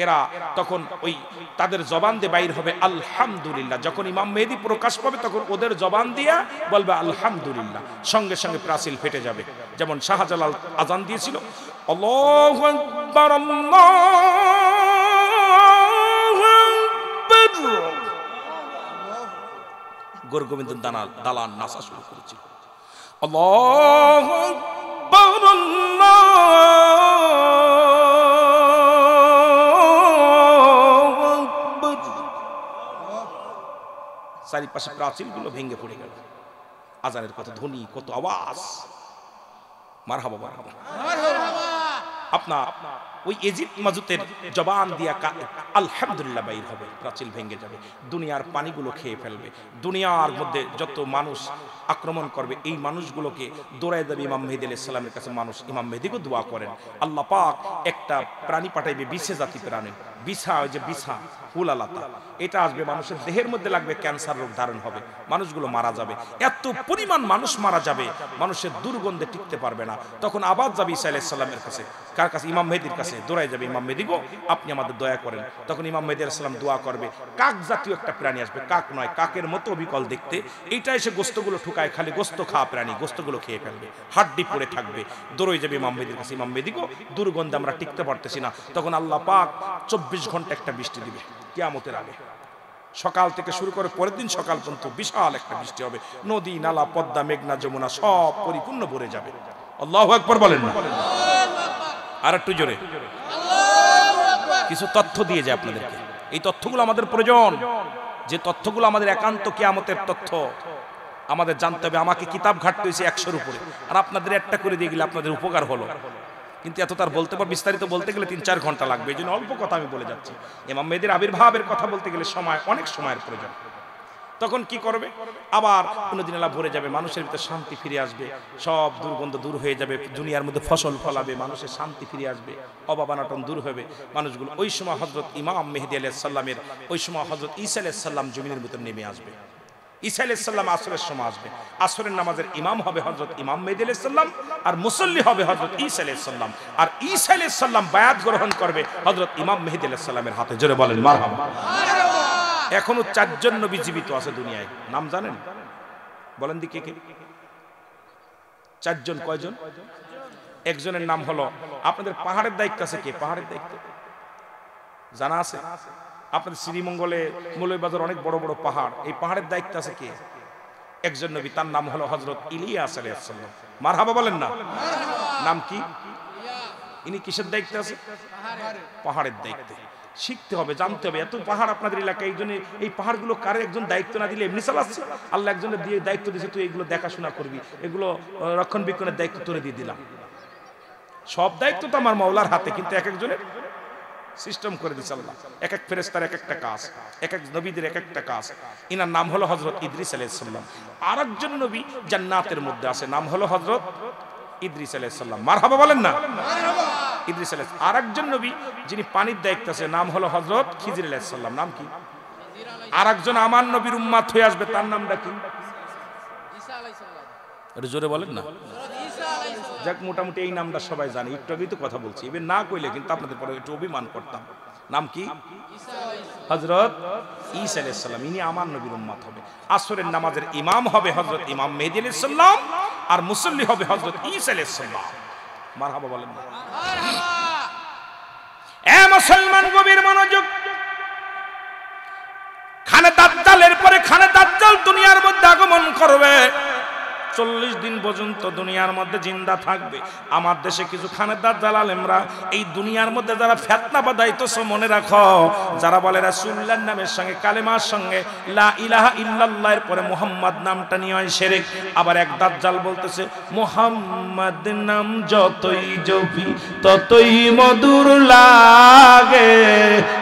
S1: এরা তখন ওই তাদের জবান দিয়ে বাইর হবে আলহামদুলিল্লাহ, যখন ইমাম মেহেদী প্রকাশ পাবে তখন ওদের জবান দিয়া বলবে আলহামদুলিল্লাহ, সঙ্গে সঙ্গে প্রাচীর ফেটে যাবে। যেমন শাহজালাল আজান দিয়েছিল, আল্লাহু আকবার আল্লাহু আকবার, গোরগোবিন্দ দালান নাচা শুরু করেছিল, আল্লাহু আকবার আল্লাহু আকবার, চারিপাশে প্রাচীরগুলো ভেঙে পড়ে গেল। আজানের কত ধ্বনি, কত আওয়াজ, মারহাবা মারহাবা। আপনার ওই এজিদ মসজিদের জবান দিয়া আলহামদুলিল্লাহ বাইর হবে, প্রাচীর ভেঙে যাবে, দুনিয়ার পানিগুলো খেয়ে ফেলবে, দুনিয়ার মধ্যে যত মানুষ আক্রমণ করবে এই মানুষগুলোকে দৌড়ায় দেবে ইমাম মেহেদী আলাইহিস সালামের কাছে। মানুষ ইমাম মেহেদীকে দোয়া করেন, আল্লাহ পাক একটা প্রাণী পাঠাইবে, বিছে জাতি প্রাণী, বিছা, ওই যে বিছা ফুলালাতা, এটা আসবে, মানুষের দেহের মধ্যে লাগবে, ক্যান্সার রোগ ধারণ হবে, মানুষগুলো মারা যাবে, এত পরিমাণ মানুষ মারা যাবে, মানুষের দুর্গন্ধে টিকতে পারবে না। তখন আবার যাবে ঈসা আলাইহিস সালামের কাছে, কার কাছে? ইমাম মেহেদীর কাছে, দৌড়ায় যাবে, ইমাম মেহেদী গো আপনি আমাদের দয়া করেন। তখন ইমাম মেহেদী আলাইহিস সালাম দোয়া করবে, কাক জাতীয় একটা প্রাণী আসবে, কাক নয়, কাকের মতো অবিকল দেখতে, এইটা এসে গোস্তগুলো ঠুকায়, খালি গোস্ত খাওয়া প্রাণী, গোস্তগুলো খেয়ে ফেলবে, হাড্ডি পড়ে থাকবে, দৌড়ায় যাবে ইমাম মেহেদীর কাছে, ইমাম মেহেদী গো দুর্গন্ধে আমরা টিকতে পারতেছি না। তখন আল্লাহ পাক 24 ঘন্টা একটা বৃষ্টি দিবে কিয়ামতের আগে, সকাল থেকে শুরু করে পরের দিন সকাল পর্যন্ত বিশাল একটা বৃষ্টি হবে, নদী নালা পদ্মা মেঘনা যমুনা সব পরিপূর্ণ ভরে যাবে। আল্লাহু আকবার বলেন না? আর একটু জোরে। কিছু তথ্য দিয়ে যায় আপনাদেরকে, এই তথ্যগুলো আমাদের প্রয়োজন, যে তথ্যগুলো আমাদের একান্ত কিয়ামতের তথ্য আমাদের জানতে হবে। আমাকে কিতাব ঘাটতে হয়েছে 100-র উপরে, আর আপনাদের একটা করে দিয়ে গেলে আপনাদের উপকার হলো, কিন্তু এত তার বলতে পার, বিস্তারিত বলতে গেলে 3-4 ঘন্টা লাগবে, এই জন্য অল্প কথা আমি বলে যাচ্ছি। ইমাম মেহেদীর আবির্ভাবের কথা বলতে গেলে সময়, অনেক সময়ের প্রয়োজন। তখন কি করবে? আবার কোনদিন আল্লাহ ভরে যাবে, মানুষের ভিতরে শান্তি ফিরে আসবে, সব দুর্গন্ধ দূর হয়ে যাবে, দুনিয়ার মধ্যে ফসল ফলাবে, মানুষের শান্তি ফিরে আসবে, অভাবানাটন দূর হবে মানুষগুলো। ওই সময় হযরত ইমাম মেহেদী আলাইহিস সালামের, ওই সময় হযরত ঈসা আলাইহিস সালাম জমিনের ভিতর নেমে আসবে। ঈসা আলাইহিস সালাম আসরের সময় আসবে, আসরের নামাজের ইমাম হবে হযরত ইমাম মেহেদী আলাইহিস সালাম, আর মুসল্লি হবে হযরত ঈসা আলাইহিস সালাম, আর ঈসা আলাইহিস সালাম বায়াত গ্রহণ করবে হযরত ইমাম মেহেদী আলাইহিস সালামের হাতে। জোরে বলেন মারহাবা। এখনো 4 জন নবী জীবিত আছে দুনিয়ায়, নাম জানেন? বলেন দি কে কে? 4 জন। কয়জন? একজনের নাম হলো, আপনাদের পাহাড়ের দায়িত্ব আছে কে? পাহাড়ের দায়িত্ব জানা আছে? আপনাদের শ্রীমঙ্গলে মৌলভীবাজার অনেক বড় বড় পাহাড়, এই পাহাড়ের দায়িত্ব আছে কে? একজন নবী, তার নাম হলো হযরত ইলিয়াস আলাইহিস সালাম। মারহাবা বলেন না? নাম কি? ইনি কিসের দায়িত্ব আছে? পাহাড়ের দায়িত্ব। শিখতে হবে, জানতে হবে, এত পাহাড় আপনাদের এলাকায়, এই জন্য এই পাহাড়গুলো কারো একজন দায়িত্ব না দিলে এমনি চালাচ্ছে। আল্লাহ একজনের দিয়ে দায়িত্ব দিয়েছে, তুই এগুলো দেখাশোনা করবি, এগুলো রক্ষণাবেক্ষণের দায়িত্ব তোরে দিয়ে দিলাম। সব দায়িত্ব তো আমার মাওলার হাতে, কিন্তু এক একজনের সিস্টেম করে দিচ্ছে আল্লাহ, এক এক ফেরেশতার এক একটা কাজ, এক এক নবীদের এক একটা কাজ। ইনার নাম হলো হযরত ইদ্রিস আলাইহিস সালাম। আরেকজন নবী জান্নাতের মধ্যে আছে, নাম হলো হযরত ইদ্রিস আলাইহিস সালাম। মারহাবা বলেন না? ইদ্রিস আলাইহিস। আরেকজন নবী যিনি পানির দায়িত্ব আছে, নাম হলো হযরত খিজির আলাইহিস সালাম। নাম কি? আরেকজন আমার নবীর উম্মত হয়ে আসবে, তার নামটা কি? ঈসা আলাইহিস সালাম। আরে জোরে বলেন না? যাক, মোটামুটি এই নামটা সবাই জানে, একটু আগেই তো কথা বলছি, এবার না কইলে কিন্তু আপনাদের পরে একটু অভিমান করতাম। নাম কি? হযরত ঈসা আলাইহিস সালাম। ইনি আমার নবীর উম্মত হবে। আসরের নামাজের ইমাম হবে হযরত ইমাম মেহেদী আলাইহিস সালাম, আর মুসল্লি হবে হযরত ঈসা আলাইহিস সালাম। মারহাবা বলেন না? এ মুসলমান, গভীর মনোযোগ। খানে দাজ্জালের পরে খানে দাজ্জাল দুনিয়ার মধ্যে আগমন করবে। 40 দিন পর্যন্ত দুনিয়ার মধ্যে জিন্দা থাকবে। আমার দেশে কিছু খানেদার জালালেমরা এই দুনিয়ার মধ্যে যারা ফিতনা বাঁধাইতেছে, মনে রাখো, যারা বলে রাসূলুল্লাহর নামের সঙ্গে কালেমার সঙ্গে লা ইলাহা ইল্লাল্লাহ এর পরে মুহাম্মদ নামটা নিয়ে হয় শিরক। আবার এক দাজ্জাল বলতেছে মুহাম্মদ নাম যতই জপি ততই মধুর লাগে,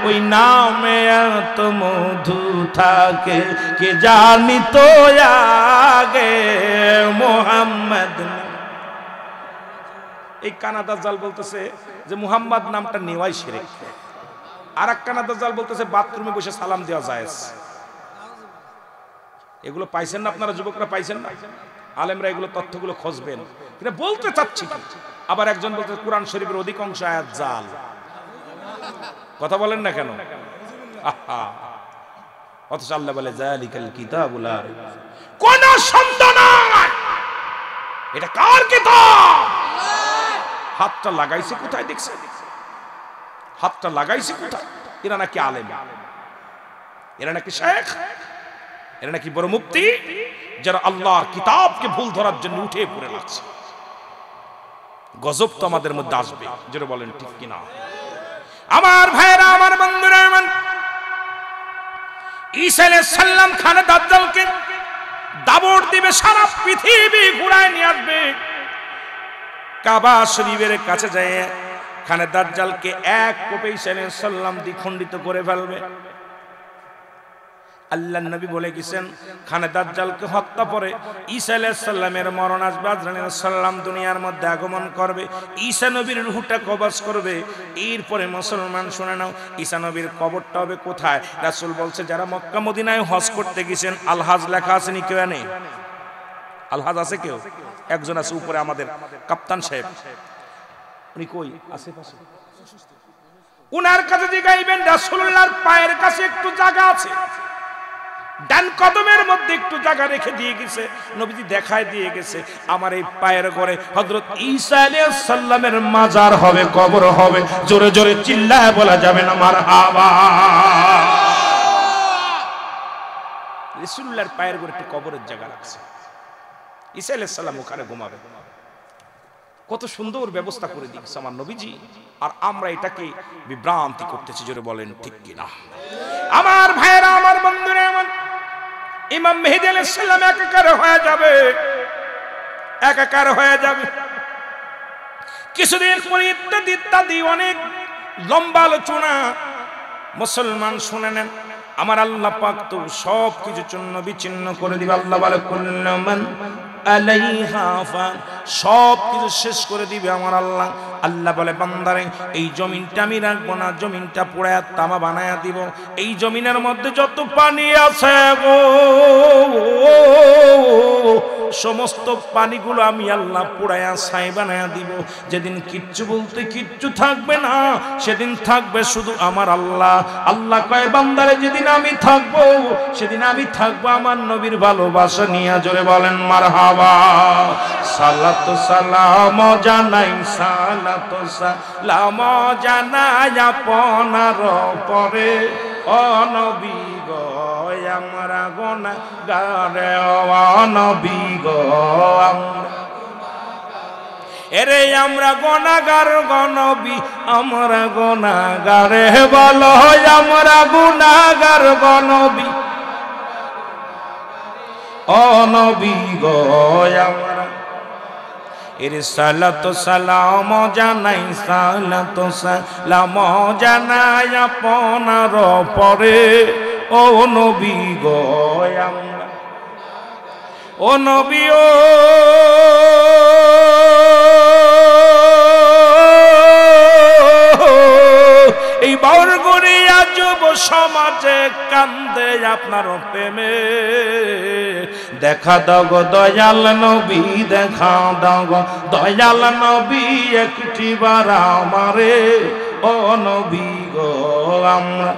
S1: ওই নামে এত মধু থাকে কে জানি তো আগে মুহাম্মদ। এই কানাডা জাল বলতেছে যে মুহাম্মদ নামটা নেওয়াই শিরক। আর এক কানাডা জাল বলতেছে বাথরুমে বসে সালাম দেওয়া জায়েজ। এগুলো পাইছেন না আপনারা, যুবকরা পাইছেন না? আলেমরা এগুলো তথ্যগুলো খুঁজবেন, এটা বলতে চাচ্ছি। আবার একজন বলতে কোরআন শরীফের অধিকাংশ আয়াত জাল। কথা বলেন না কেন? অথচ আল্লাহ বলে যালিকাল কিতাবুল লা রাইব ফীহি, কোন সন্দেহ নাই এটা কার কিতাব। হাতটা লাগাইছে কোথায় দেখছেন? হাতটা লাগাইছে কোথায়? এরা নাকি আলেম, এরা নাকি শেখ, এরা নাকি বড় মুফতি, যারা আল্লাহর কিতাবকে ভুল ধরার জন্য উঠে পড়ে লাগছে। গজব তো আমাদের মধ্যে আসবে, যেটা বলেন ঠিক কিনা? আমার ভাইরা, আমার বন্ধুরা, ঈসা আলাইহিস সালাম খানে দাজ্জালকে দাবড় দিবে, সারা পৃথিবী ঘুরায় নিয়ে আসবে। কাবা শরীফের কাছে যায় খানে দাজ্জালকে এক কোপে ঈসা আলাইহিস সালাম দ্বিখণ্ডিত করে ফেলবে। আল্লাহর নবী বলে গেছেন খানে দাজ্জালকে হত্যা করে ঈসা আলাইহিস সালামের মরণ আসবে, আজরাইল আলাইহিস সালাম দুনিয়ার মধ্যে আগমন করবে, ঈসা নবীর রূহটা কবজ করবে। এরপরে মুসলমান শুনে নাও, ঈসা নবীর কবরটা হবে কোথায়? রাসূল বলছে যারা মক্কা মদিনায় হজ করতে গেছেন, আলহাজ লেখা আছে নি? কেউ জানে আলহাজ আছে? কেউ একজন আছে উপরে, আমাদের কাপ্তান সাহেব, উনি কই আছে পাশে, উনার কাছে জিগাইবেন রাসূলুল্লাহর পায়ের কাছে একটু জায়গা আছে, ডান কদমের মধ্যে একটু জায়গা রেখে দিয়ে গেছে, নবীজি দেখায় দিয়ে গেছে আমার এই পায়ের ঘরে হযরত ঈসা আলাইহিস সালামের মাজার হবে, কবর হবে। জোরে জোরে চিল্লায় বলা যাবে না মারহাবা। রাসূলুল্লাহর পায়ের ঘরে একটু কবরের জায়গা রাখছে, ঈসা আলাইহিস সালাম ওখানে ঘুমাবে। কত সুন্দর ব্যবস্থা করে দিয়েছে আমার নবীজি, আর আমরা এটাকে বিভ্রান্তি করতেছি। জোরে বলেন ঠিক কিনা? আমার ভাইরা, আমার বন্ধুরা, এমন ইমাম মেহেদী আলাইহিস সালাম একাকার হয়ে যাবে, একাকার হয়ে যাবে। কিছুদিন পরে ইত্যাদি ইত্যাদি অনেক লম্বা আলোচনা, মুসলমান শুনে নেন। আমার আল্লাহ পাক তো সব কিছু চূর্ণ বিচ্ছিন্ন করে দিবে। আল্লাহ বলে কুল্লু মান আলাইহা ফান, সব কিছু শেষ করে দিবে আমার আল্লাহ। আল্লাহ বলে বান্দারে এই জমিনটা আমি রাখবো না, জমিনটা পোড়ায়া তামা বানায়া দিব। এই জমিনের মধ্যে যত পানি আছে গো, সমস্ত পানিগুলো আমি আল্লাহ পোড়ায়া ছাই বানায়া দিব। যেদিন কিচ্ছু বলতে কিচ্ছু থাকবে না, সেদিন থাকবে শুধু আমার আল্লাহ। আল্লাহ কয় বান্দারে যেদিন আমি থাকবো, সেদিন আমি থাকবো আমার নবীর ভালোবাসা নিয়ে। জোরে বলেন মারহাবা। সালাতু সালাম জানাই, সালাতু সালাম জানাই আপনার পরে, ও নবী গো আমরা গুনাহগার, ও নবী গো এরে আমরা গুনাহগার, গো নবী আমরা গুনাহগার, বলো আমরা গুনাহগার, গো নবী ও নবী গো আমরা। এর সালাতু সালাম জানাই, সালাতু সালাম জানাই আপনার পরে, ও নবী গো আমরা। ও নবী ও এই বরগুড়িয়া যুব সমাজে কান্দে আপনার প্রেমে। দেখা দাও গো দয়াল নবী, দেখা দাও গো দয়াল নবী, একটি বার আমারে, ও নবী গো আমরা।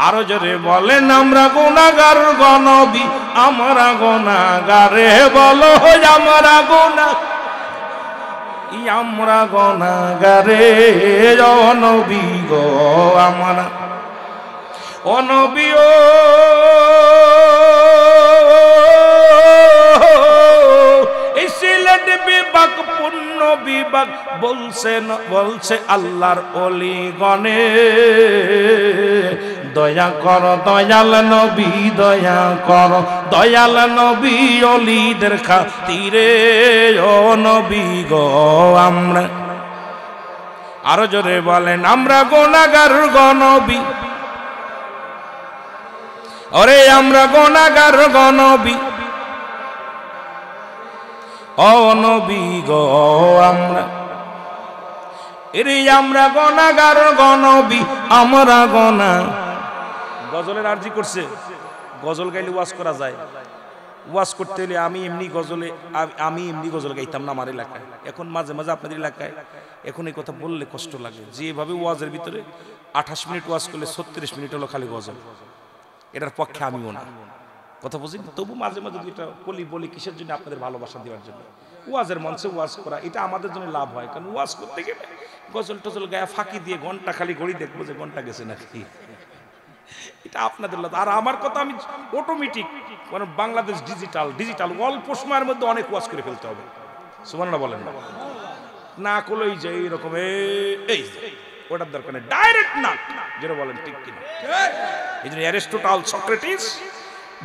S1: আরো জোরে বলেন আমরা গুনাহগার, গো নবী আমরা গুনাহগার, বলো আমরা গুনাহ, আমরা গুনাহগার, ও নবী গো আমরা। ও নবী ও বলছে আল্লাহর ওলি গণে, দয়া কর দয়াল নবী, দয়া কর দয়াল নবী, ওলিদের খাতিরে ও নবী গো আমরা। আরো জোরে বলেন, আমরা গুনাহগার গো নবী, ওরে আমরা গুনাহগার গো নবী, ও নবী গো আমরা। এরে আমরা গুনাহগার গো নবী, আমরা গুনা। গজলের আরজি করছে, গজল গাইলে ওয়াজ করা যায়। ওয়াজ করতে হলে আমি এমনি গজল গাইতাম না আমার এলাকায়। এখন মাঝে মাঝে আপনাদের এলাকায় এখন এই কথা বললে কষ্ট লাগে। যেভাবে ওয়াজের ভিতরে 28 মিনিট ওয়াজ করলে 36 মিনিট হলো খালি গজল, এটার পক্ষে আমিও না, কথা বুঝি। তবু মাঝে মাঝে দুইটা বলি কিসের জন্য? আপনাদের ভালোবাসা দেওয়ার জন্য। ওয়াজের মঞ্চে ওয়াজ করা এটা আমাদের জন্য লাভ হয়, কারণ ওয়াজ করতে গেলে গজল টজল গায়ে ফাঁকি দিয়ে ঘন্টা খালি ঘড়ি দেখবো যে ঘন্টা গেছে নাকি, এটা আপনাদের লাভ। আর আমার কথা আমি অটোমেটিক, কারণ বাংলাদেশ ডিজিটাল অল্প সময়ের মধ্যে অনেক ওয়াজ করে ফেলতে হবে। সুবহানাল্লাহ বলেন না, না করলেই যে এইরকম এই ওটার দরকার নেই, ডাইরেক্ট না, যেটা বলেন ঠিক কিনা। এই জন্য অ্যারিস্টটল, সক্রেটিস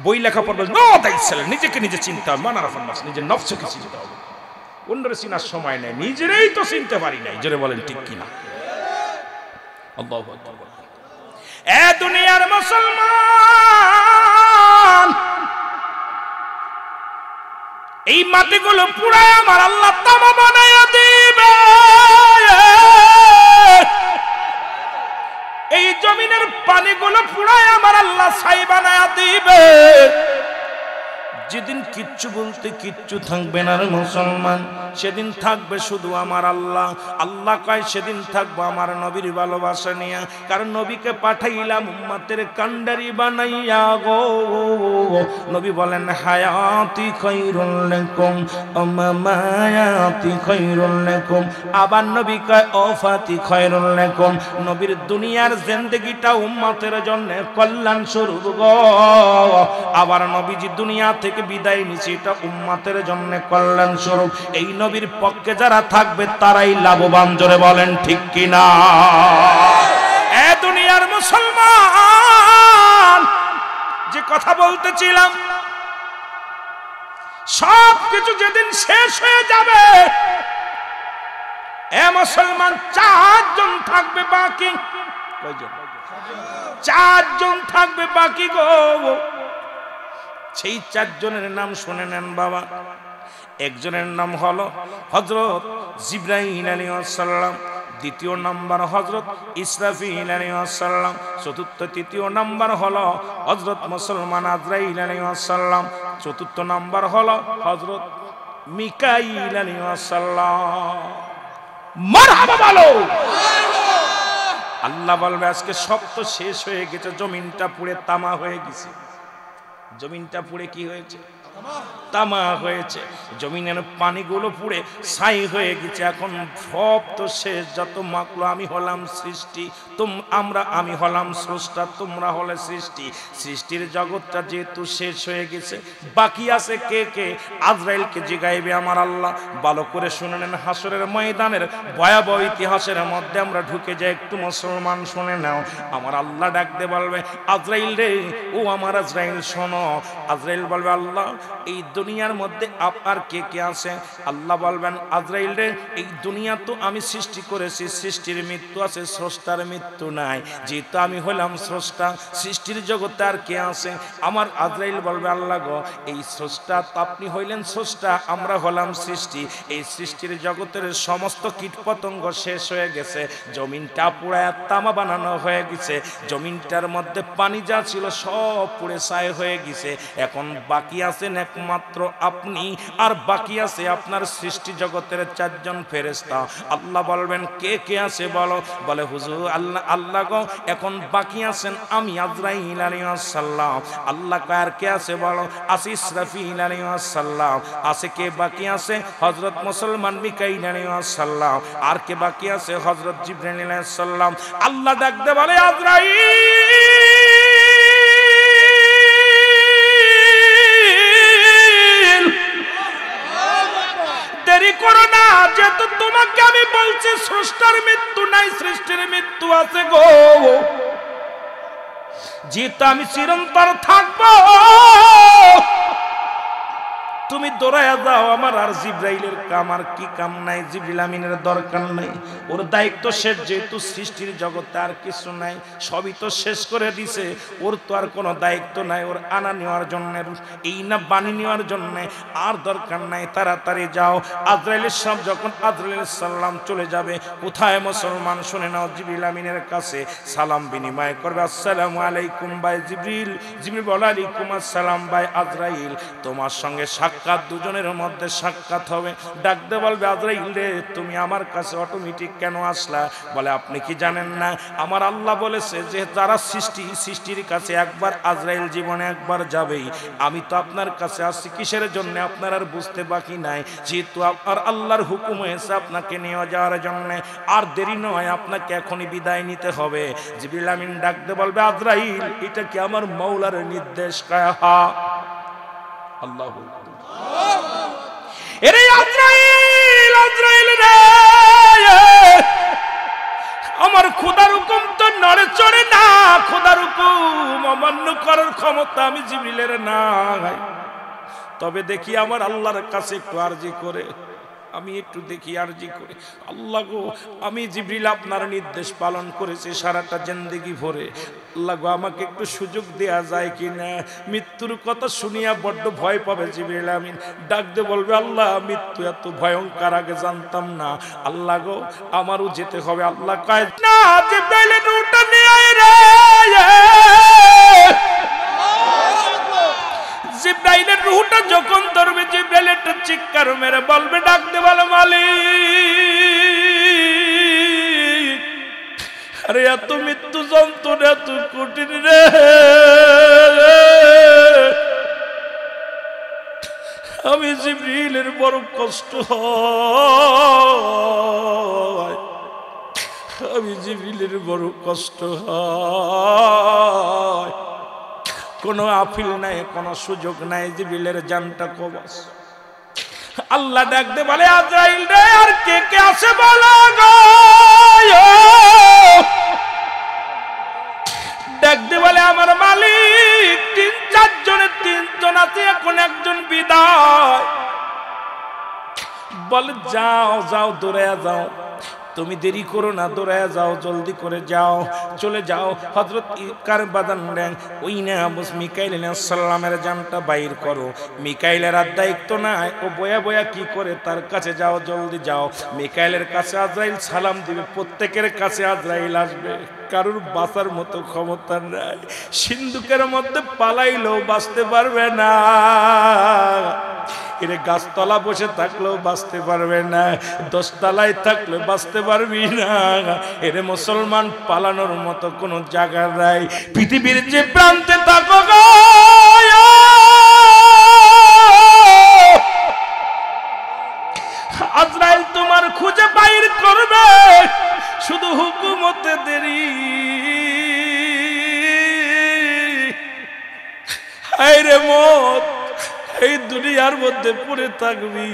S1: বই লেখা পড়বে, নো তাইসেল, নিজেকে নিজে চিনতে হবে, মানারাফান নাস, নিজের নফসকে চিনতে হবে। অন্যরে চিনার সময় নেই, নিজেরই তো চিনতে পারি নাই, যেটা বলেন ঠিক কিনা। আল্লাহু আকবার। এ দুনিয়ার মুসলমান, এই মাটিগুলো পুরায় আমার আল্লাহ তামা বানায়া দিবে। এই জমিনের পানিগুলো পুরায় আমার আল্লাহ ছাই বানায়া দিবে। যেদিন কিচ্ছু বলতে কিচ্ছু থাকবে না রে মুসলমান, সেদিন থাকবে শুধু আমার আল্লাহ। আল্লাহ কয় সেদিন থাকবো আমার নবীর ভালোবাসা নিয়ে, কারণ নবীকে পাঠাইলাম উম্মতের কান্ডারি বানাইয়া গো। নবী বলেন হায়াতি খায়রুল লাকুম মামায়াতি খায়রুল লাকুম, আবার নবী কয় ওফাতি খায়রুল লাকুম, নবীর দুনিয়ার জিন্দেগিটা উম্মতের জন্য কল্যাণ স্বরূপ গো। আবার নবীজি দুনিয়া থেকে বিদায় নিছে, এটা উম্মতের জন্য কল্যাণ স্বরূপ। এই নবীর পক্ষে যারা থাকবে তারাই লাভবান, জোরে বলেন ঠিক কিনা। এ দুনিয়ার মুসলমান, যে কথা বলতেছিলাম, সব কিছু যেদিন শেষ হয়ে যাবে, এ মুসলমান 4 জন থাকবে বাকি। কয়জন? 4 জন থাকবে বাকি গো। সেই 4 জনের নাম শুনে নেন বাবা। একজনের নাম হলো হযরত জিবরাইল আলাইহিস সালাম, দ্বিতীয় নাম্বার হযরত ইসরাফিল আলাইহিস সালাম, চতুর্থ তৃতীয় নাম্বার হলো হযরত মুসলমান আজরাইল আলাইহিস সালাম, চতুর্থ নাম্বার হলো হযরত মিকাইল আলাইহিস সালাম। মারহাবা বলো। আল্লাহ বলবে আজকে সব তো শেষ হয়ে গেছে, জমিনটা পুড়ে তামা হয়ে গেছে। জমিনটা পুড়ে কি হয়েছে? তামা হয়েছে। জমিনের পানিগুলো পুড়ে ছাই হয়ে গেছে। এখন সব তো শেষ, যত মাকলো আমি হলাম সৃষ্টি, আমি হলাম স্রষ্টা, তোমরা হলে সৃষ্টি। সৃষ্টির জগৎটা যেহেতু শেষ হয়ে গেছে, বাকি আছে কে কে? আজরাইলকে জিগাইবে আমার আল্লাহ। ভালো করে শুনে নেন, হাসরের ময়দানের ভয়াবহ ইতিহাসের মধ্যে আমরা ঢুকে যাই, একটু মুসলমান শুনে নাও। আমার আল্লাহ ডাকতে বলবে আজরাইল রে, ও আমার আজরাইল শোনো। আজরাইল বলবে আল্লাহ এই দুনিয়ার মধ্যে আপনার কে কে আছে? আল্লাহ বলবেন আজরাইল রে, এই দুনিয়া তো আমি সৃষ্টি করেছি, সৃষ্টির মৃত্যু আছে, স্রষ্টার মৃত্যু নাই। যেহেতু আমি হলাম স্রষ্টা, সৃষ্টির জগতে আর কে আছে? আমার আজরাইল বলবে আল্লাহ গো, এই স্রষ্টা আপনি হইলেন স্রষ্টা, আমরা হলাম সৃষ্টি। এই সৃষ্টির জগতের সমস্ত কীটপতঙ্গ শেষ হয়ে গেছে, জমিনটা পুরায় তামা বানানো হয়ে গেছে, জমিনটার মধ্যে পানি যা ছিল সব পুড়ে ছাই হয়ে গেছে। এখন বাকি আছেন একমাত্র আপনি, আর বাকি আছে আপনার সৃষ্টি জগতের 4 জন ফেরেশতা। আল্লাহ বলবেন কে কে আছে বলো? বলে হুজুর আল্লাহ গো, এখন বাকি আছেন আমি আজরাইল আলাইহিস সালাম। আল্লাহ কার কে আছে বলো? আছে ইসরাফিল আলাইহিস সালাম। আছে কে বাকি আছে? হযরত মুসলমান মিকাইল আলাইহিস সালাম। আর কে বাকি আছে? হযরত জিবরাইল আলাইহিস সালাম। আল্লাহ ডাকতে বলে আজরাইল, দেরি করো না, যেহেতু তোমাকে আমি বলছে স্রষ্টার মৃত্যু নাই, সৃষ্টির মৃত্যু আছে গো, যেহেতু আমি চিরন্তর থাকবো, তুমি দৌড়াইয়া যাও, আমার আর জিব্রাইলের কামার কি কাম নাই, জিবরিল আমিনের দরকার নাই, ওর দায়িত্ব শেষ, যেহেতু সৃষ্টির জগতে আর কিছু নাই, সবই তো শেষ করে দিছে, ওর তো আর কোনো দায়িত্ব নাই, ওর আনা নেওয়ার জন্য, এই না বাণী নেওয়ার জন্য আর দরকার নাই, তাড়াতাড়ি যাও। আজরাইলের সব যখন আজরাইলের সালাম চলে যাবে, কোথায় মুসলমান শুনে নাও, জিবরিল আমিনের কাছে সালাম বিনিময় করবে, আসসালামু আলাইকুম ভাই জিবরিল, জিবরিল বলে আলাইকুম আসসালাম ভাই আজরাইল, তোমার সঙ্গে সাক্ষাৎ, দুজনের মধ্যে সাক্ষাৎ হবে। ডাকতে বলবে আজরাইল রে, তুমি আমার কাছে অটোমেটিক কেন আসলা? বলে আপনি কি জানেন না, আমার আল্লাহ বলেছে যে যারা সৃষ্টির কাছে একবার, আজরাইল জীবনে একবার যাবেই, আমি তো আপনার কাছে আসছি কিসের জন্য আপনার আর বুঝতে বাকি নাই, যেহেতু আপনার আল্লাহর হুকুম হয়েছে আপনাকে নিয়ে যাওয়ার জন্য, আর দেরি নয়, আপনাকে এখনই বিদায় নিতে হবে। জিবরিল আমিন ডাকতে বলবে আজরাইল, এটা কি আমার মাওলার নির্দেশ? হ্যাঁ। আল্লাহু আকবার। এরে আজরাইল, আজরাইল রে, আমার খোদার হুকুম তো নড়ে চড়ে না, খোদার হুকুম অমান্য করার ক্ষমতা আমি জিবরিলের নাই, তবে দেখি আমার আল্লাহর কাছে একটু আরজি করে, আমি একটু দেখি আরজি করে, আল্লাহ গো আমি জিবরিল আপনার নির্দেশ পালন করেছি সারাটা জিন্দেগি ভরে, আল্লাহ গো আমাকে একটু সুযোগ দেয়া যায় কিনা। মৃত্যুর কথা শুনিয়া বড্ড ভয় পাবে জিবরিল আমিন, ডাকতে বলবে আল্লাহ মৃত্যু এত ভয়ঙ্কর আগে জানতাম না, আল্লাহ গো আমারও যেতে হবে। আল্লাহ কয় না, জিবরাইলের রূহটা নিয়ে আয় রে। জিবরাইলের রূহটা যখন ধরবে, জিবরাইল একটা চিৎকার মেরে বলবে, ডাকতে বলে মালিক, আরে এত মৃত্যু যন্ত্রণা এত কঠিন রে, আমি জিবরাইলের বড় কষ্ট হয়, আমি জিবরাইলের বড় কষ্ট হয়, কোনো আফিল নাই, কোনো সুযোগ নাই, জিবরিলের জানটা কবজ। আল্লাহ ডাকতে বলে আজরাইল রে, আর কে কে আছে বলো গো। ডাকতে বলে আমার মালিক 3-4 জনের 3 জন আছে, এখন একজন বিদায়। বলে যাও যাও, দৌড়ায়া যাও, তুমি দেরি করো না, দৌড়ায়া যাও, জলদি করে যাও, চলে যাও হযরত কারবাদান দেন, ওই না মিকাইল আলাইহিস সালামের জানটা বাইর করো। মিকাইলের আর দায়িত্ব নাই, ও বয়া বয়া কি করে, তার কাছে যাও, জলদি যাও। মিকাইলের কাছে আজরাইল সালাম দিবে, প্রত্যেকের কাছে আজরাইল আসবে, কারুর বাঁচার মতো ক্ষমতা নাই, সিন্ধুকের মধ্যে পালাইলেও বাঁচতে পারবে না, এরে গাছতলা বসে থাকলেও বাঁচতে পারবে না, 10 তলায় থাকলে বাঁচতে পারবি না। এরে মুসলমান, পালানোর মতো কোনো জায়গা নাই, পৃথিবীর যে প্রান্তে থাকো গো, আজরাইল তোমার খুঁজে বাইর করবে, শুধু হুকুমতে দেরি। হায় রে মত, এই দুনিয়ার মধ্যে পড়ে থাকবি,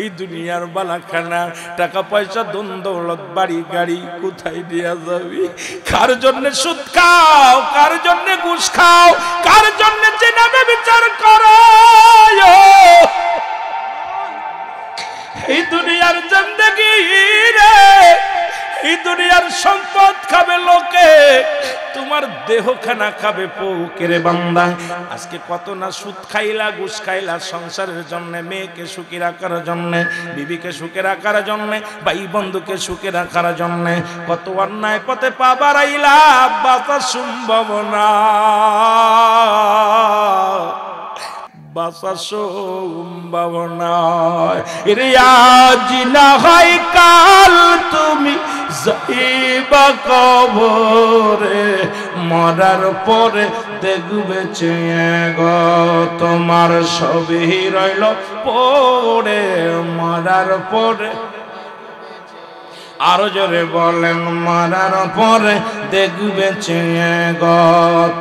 S1: এই দুনিয়ার বালাখানা, টাকা পয়সা ধন দৌলত বাড়ি গাড়ি কোথায় নিয়ে যাবি? কার জন্য সুদ খাও, কার জন্য ঘুষ খাও, কার জন্য জেনাবে বিচার করো? এই দুনিয়ার জিন্দেগি রে, এই দুনিয়ার সম্পদ খাবে লোকে, তোমার দেহখানা খাবে পৌকের বান্দা। আজকে কত না সুদ খাইলা, ঘুষ খাইলা, সংসারের জন্য, মেয়েকে সুখী রাখার জন্য, বিবিকে সুখে রাখার জন্য, ভাই বন্ধুকে সুখে রাখার জন্য, কত অন্যায় পথে পা বাড়াইলা, বাঁচা সম্ভব না, বাঁচা সম্ভব নয়। রে আজ না হয় কাল তুমি যাইবা কবরে, মরার পরে দেখবে চেয়ে গো, তোমার সবই রইল পড়ে, মরার পরে, আরো জোরে বলেন, মরার পরে দেখবে চেয়ে গো,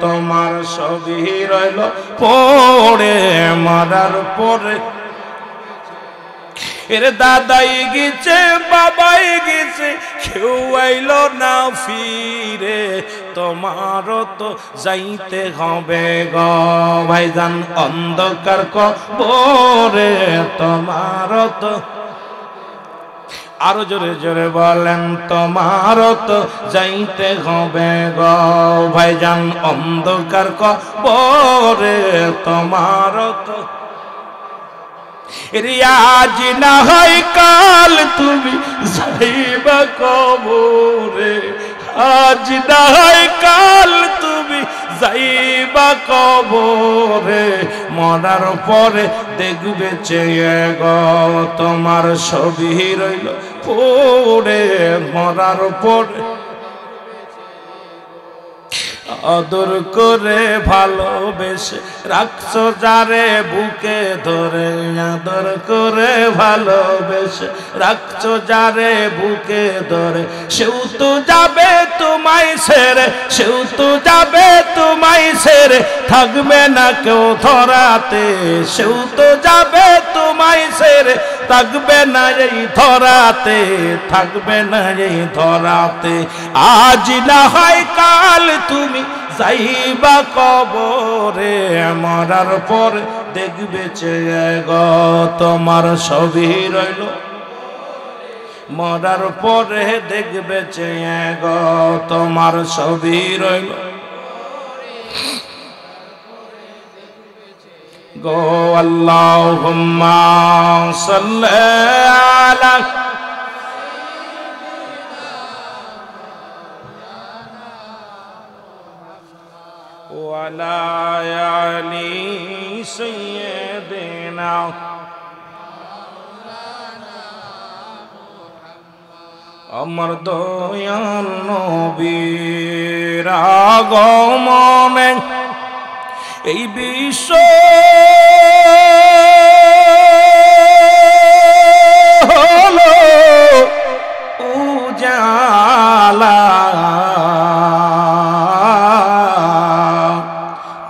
S1: তোমার সবই রইল পড়ে, মরার পরে। এর দাদাই গেছে বাবাই গেছে কেউ আইলো না ফিরে তোমারও তো যাইতে হবে গো ভাইজান অন্ধকার কবরে তোমারও তো আরো জোরে জোরে বলেন তোমারও তো যাইতে হবে গো ভাইজান অন্ধকার কবরে তোমারও তো আজ না হয় কাল তুমি যাইবা কবরে আজ না হয় কাল তুমি যাইবা কবরে মরার পরে দেখবে চেয়ে গো তোমার ছবি রইল পড়ে মরার পরে আদর করে ভালোবেসে রাখছো যারে বুকে ধরে আদর করে ভালোবেসে রাখছো যারে বুকে ধরে সেও তো যাবে তোমায় ছেড়ে সেও তো যাবে তোমায় ছেড়ে থাকবে না কেউ ধরাতে সেও তো যাবে তোমায় ছেড়ে থাকবে না এই ধরাতে থাকবে না এই ধরাতে আজ না হয় কাল তুমি যাইবা কবরে মরার পরে দেখবে চেয়ে গো তোমার ছবি রইল মরার পরে দেখবে চেয়ে গো তোমার ছবি রইল গো আল্লাহুম্মা সাল্লি আলা ওয়ালা আলি সাইয়্যিদিনা আমার দয়াল নবীর আগমনে এই বিশ্ব হলো উজালা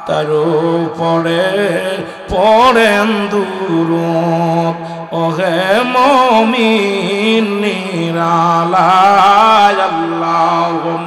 S1: তার উপরে পড়েন দুরূদ ওহে মুমিন নিরালায় আল্লাহুম্মা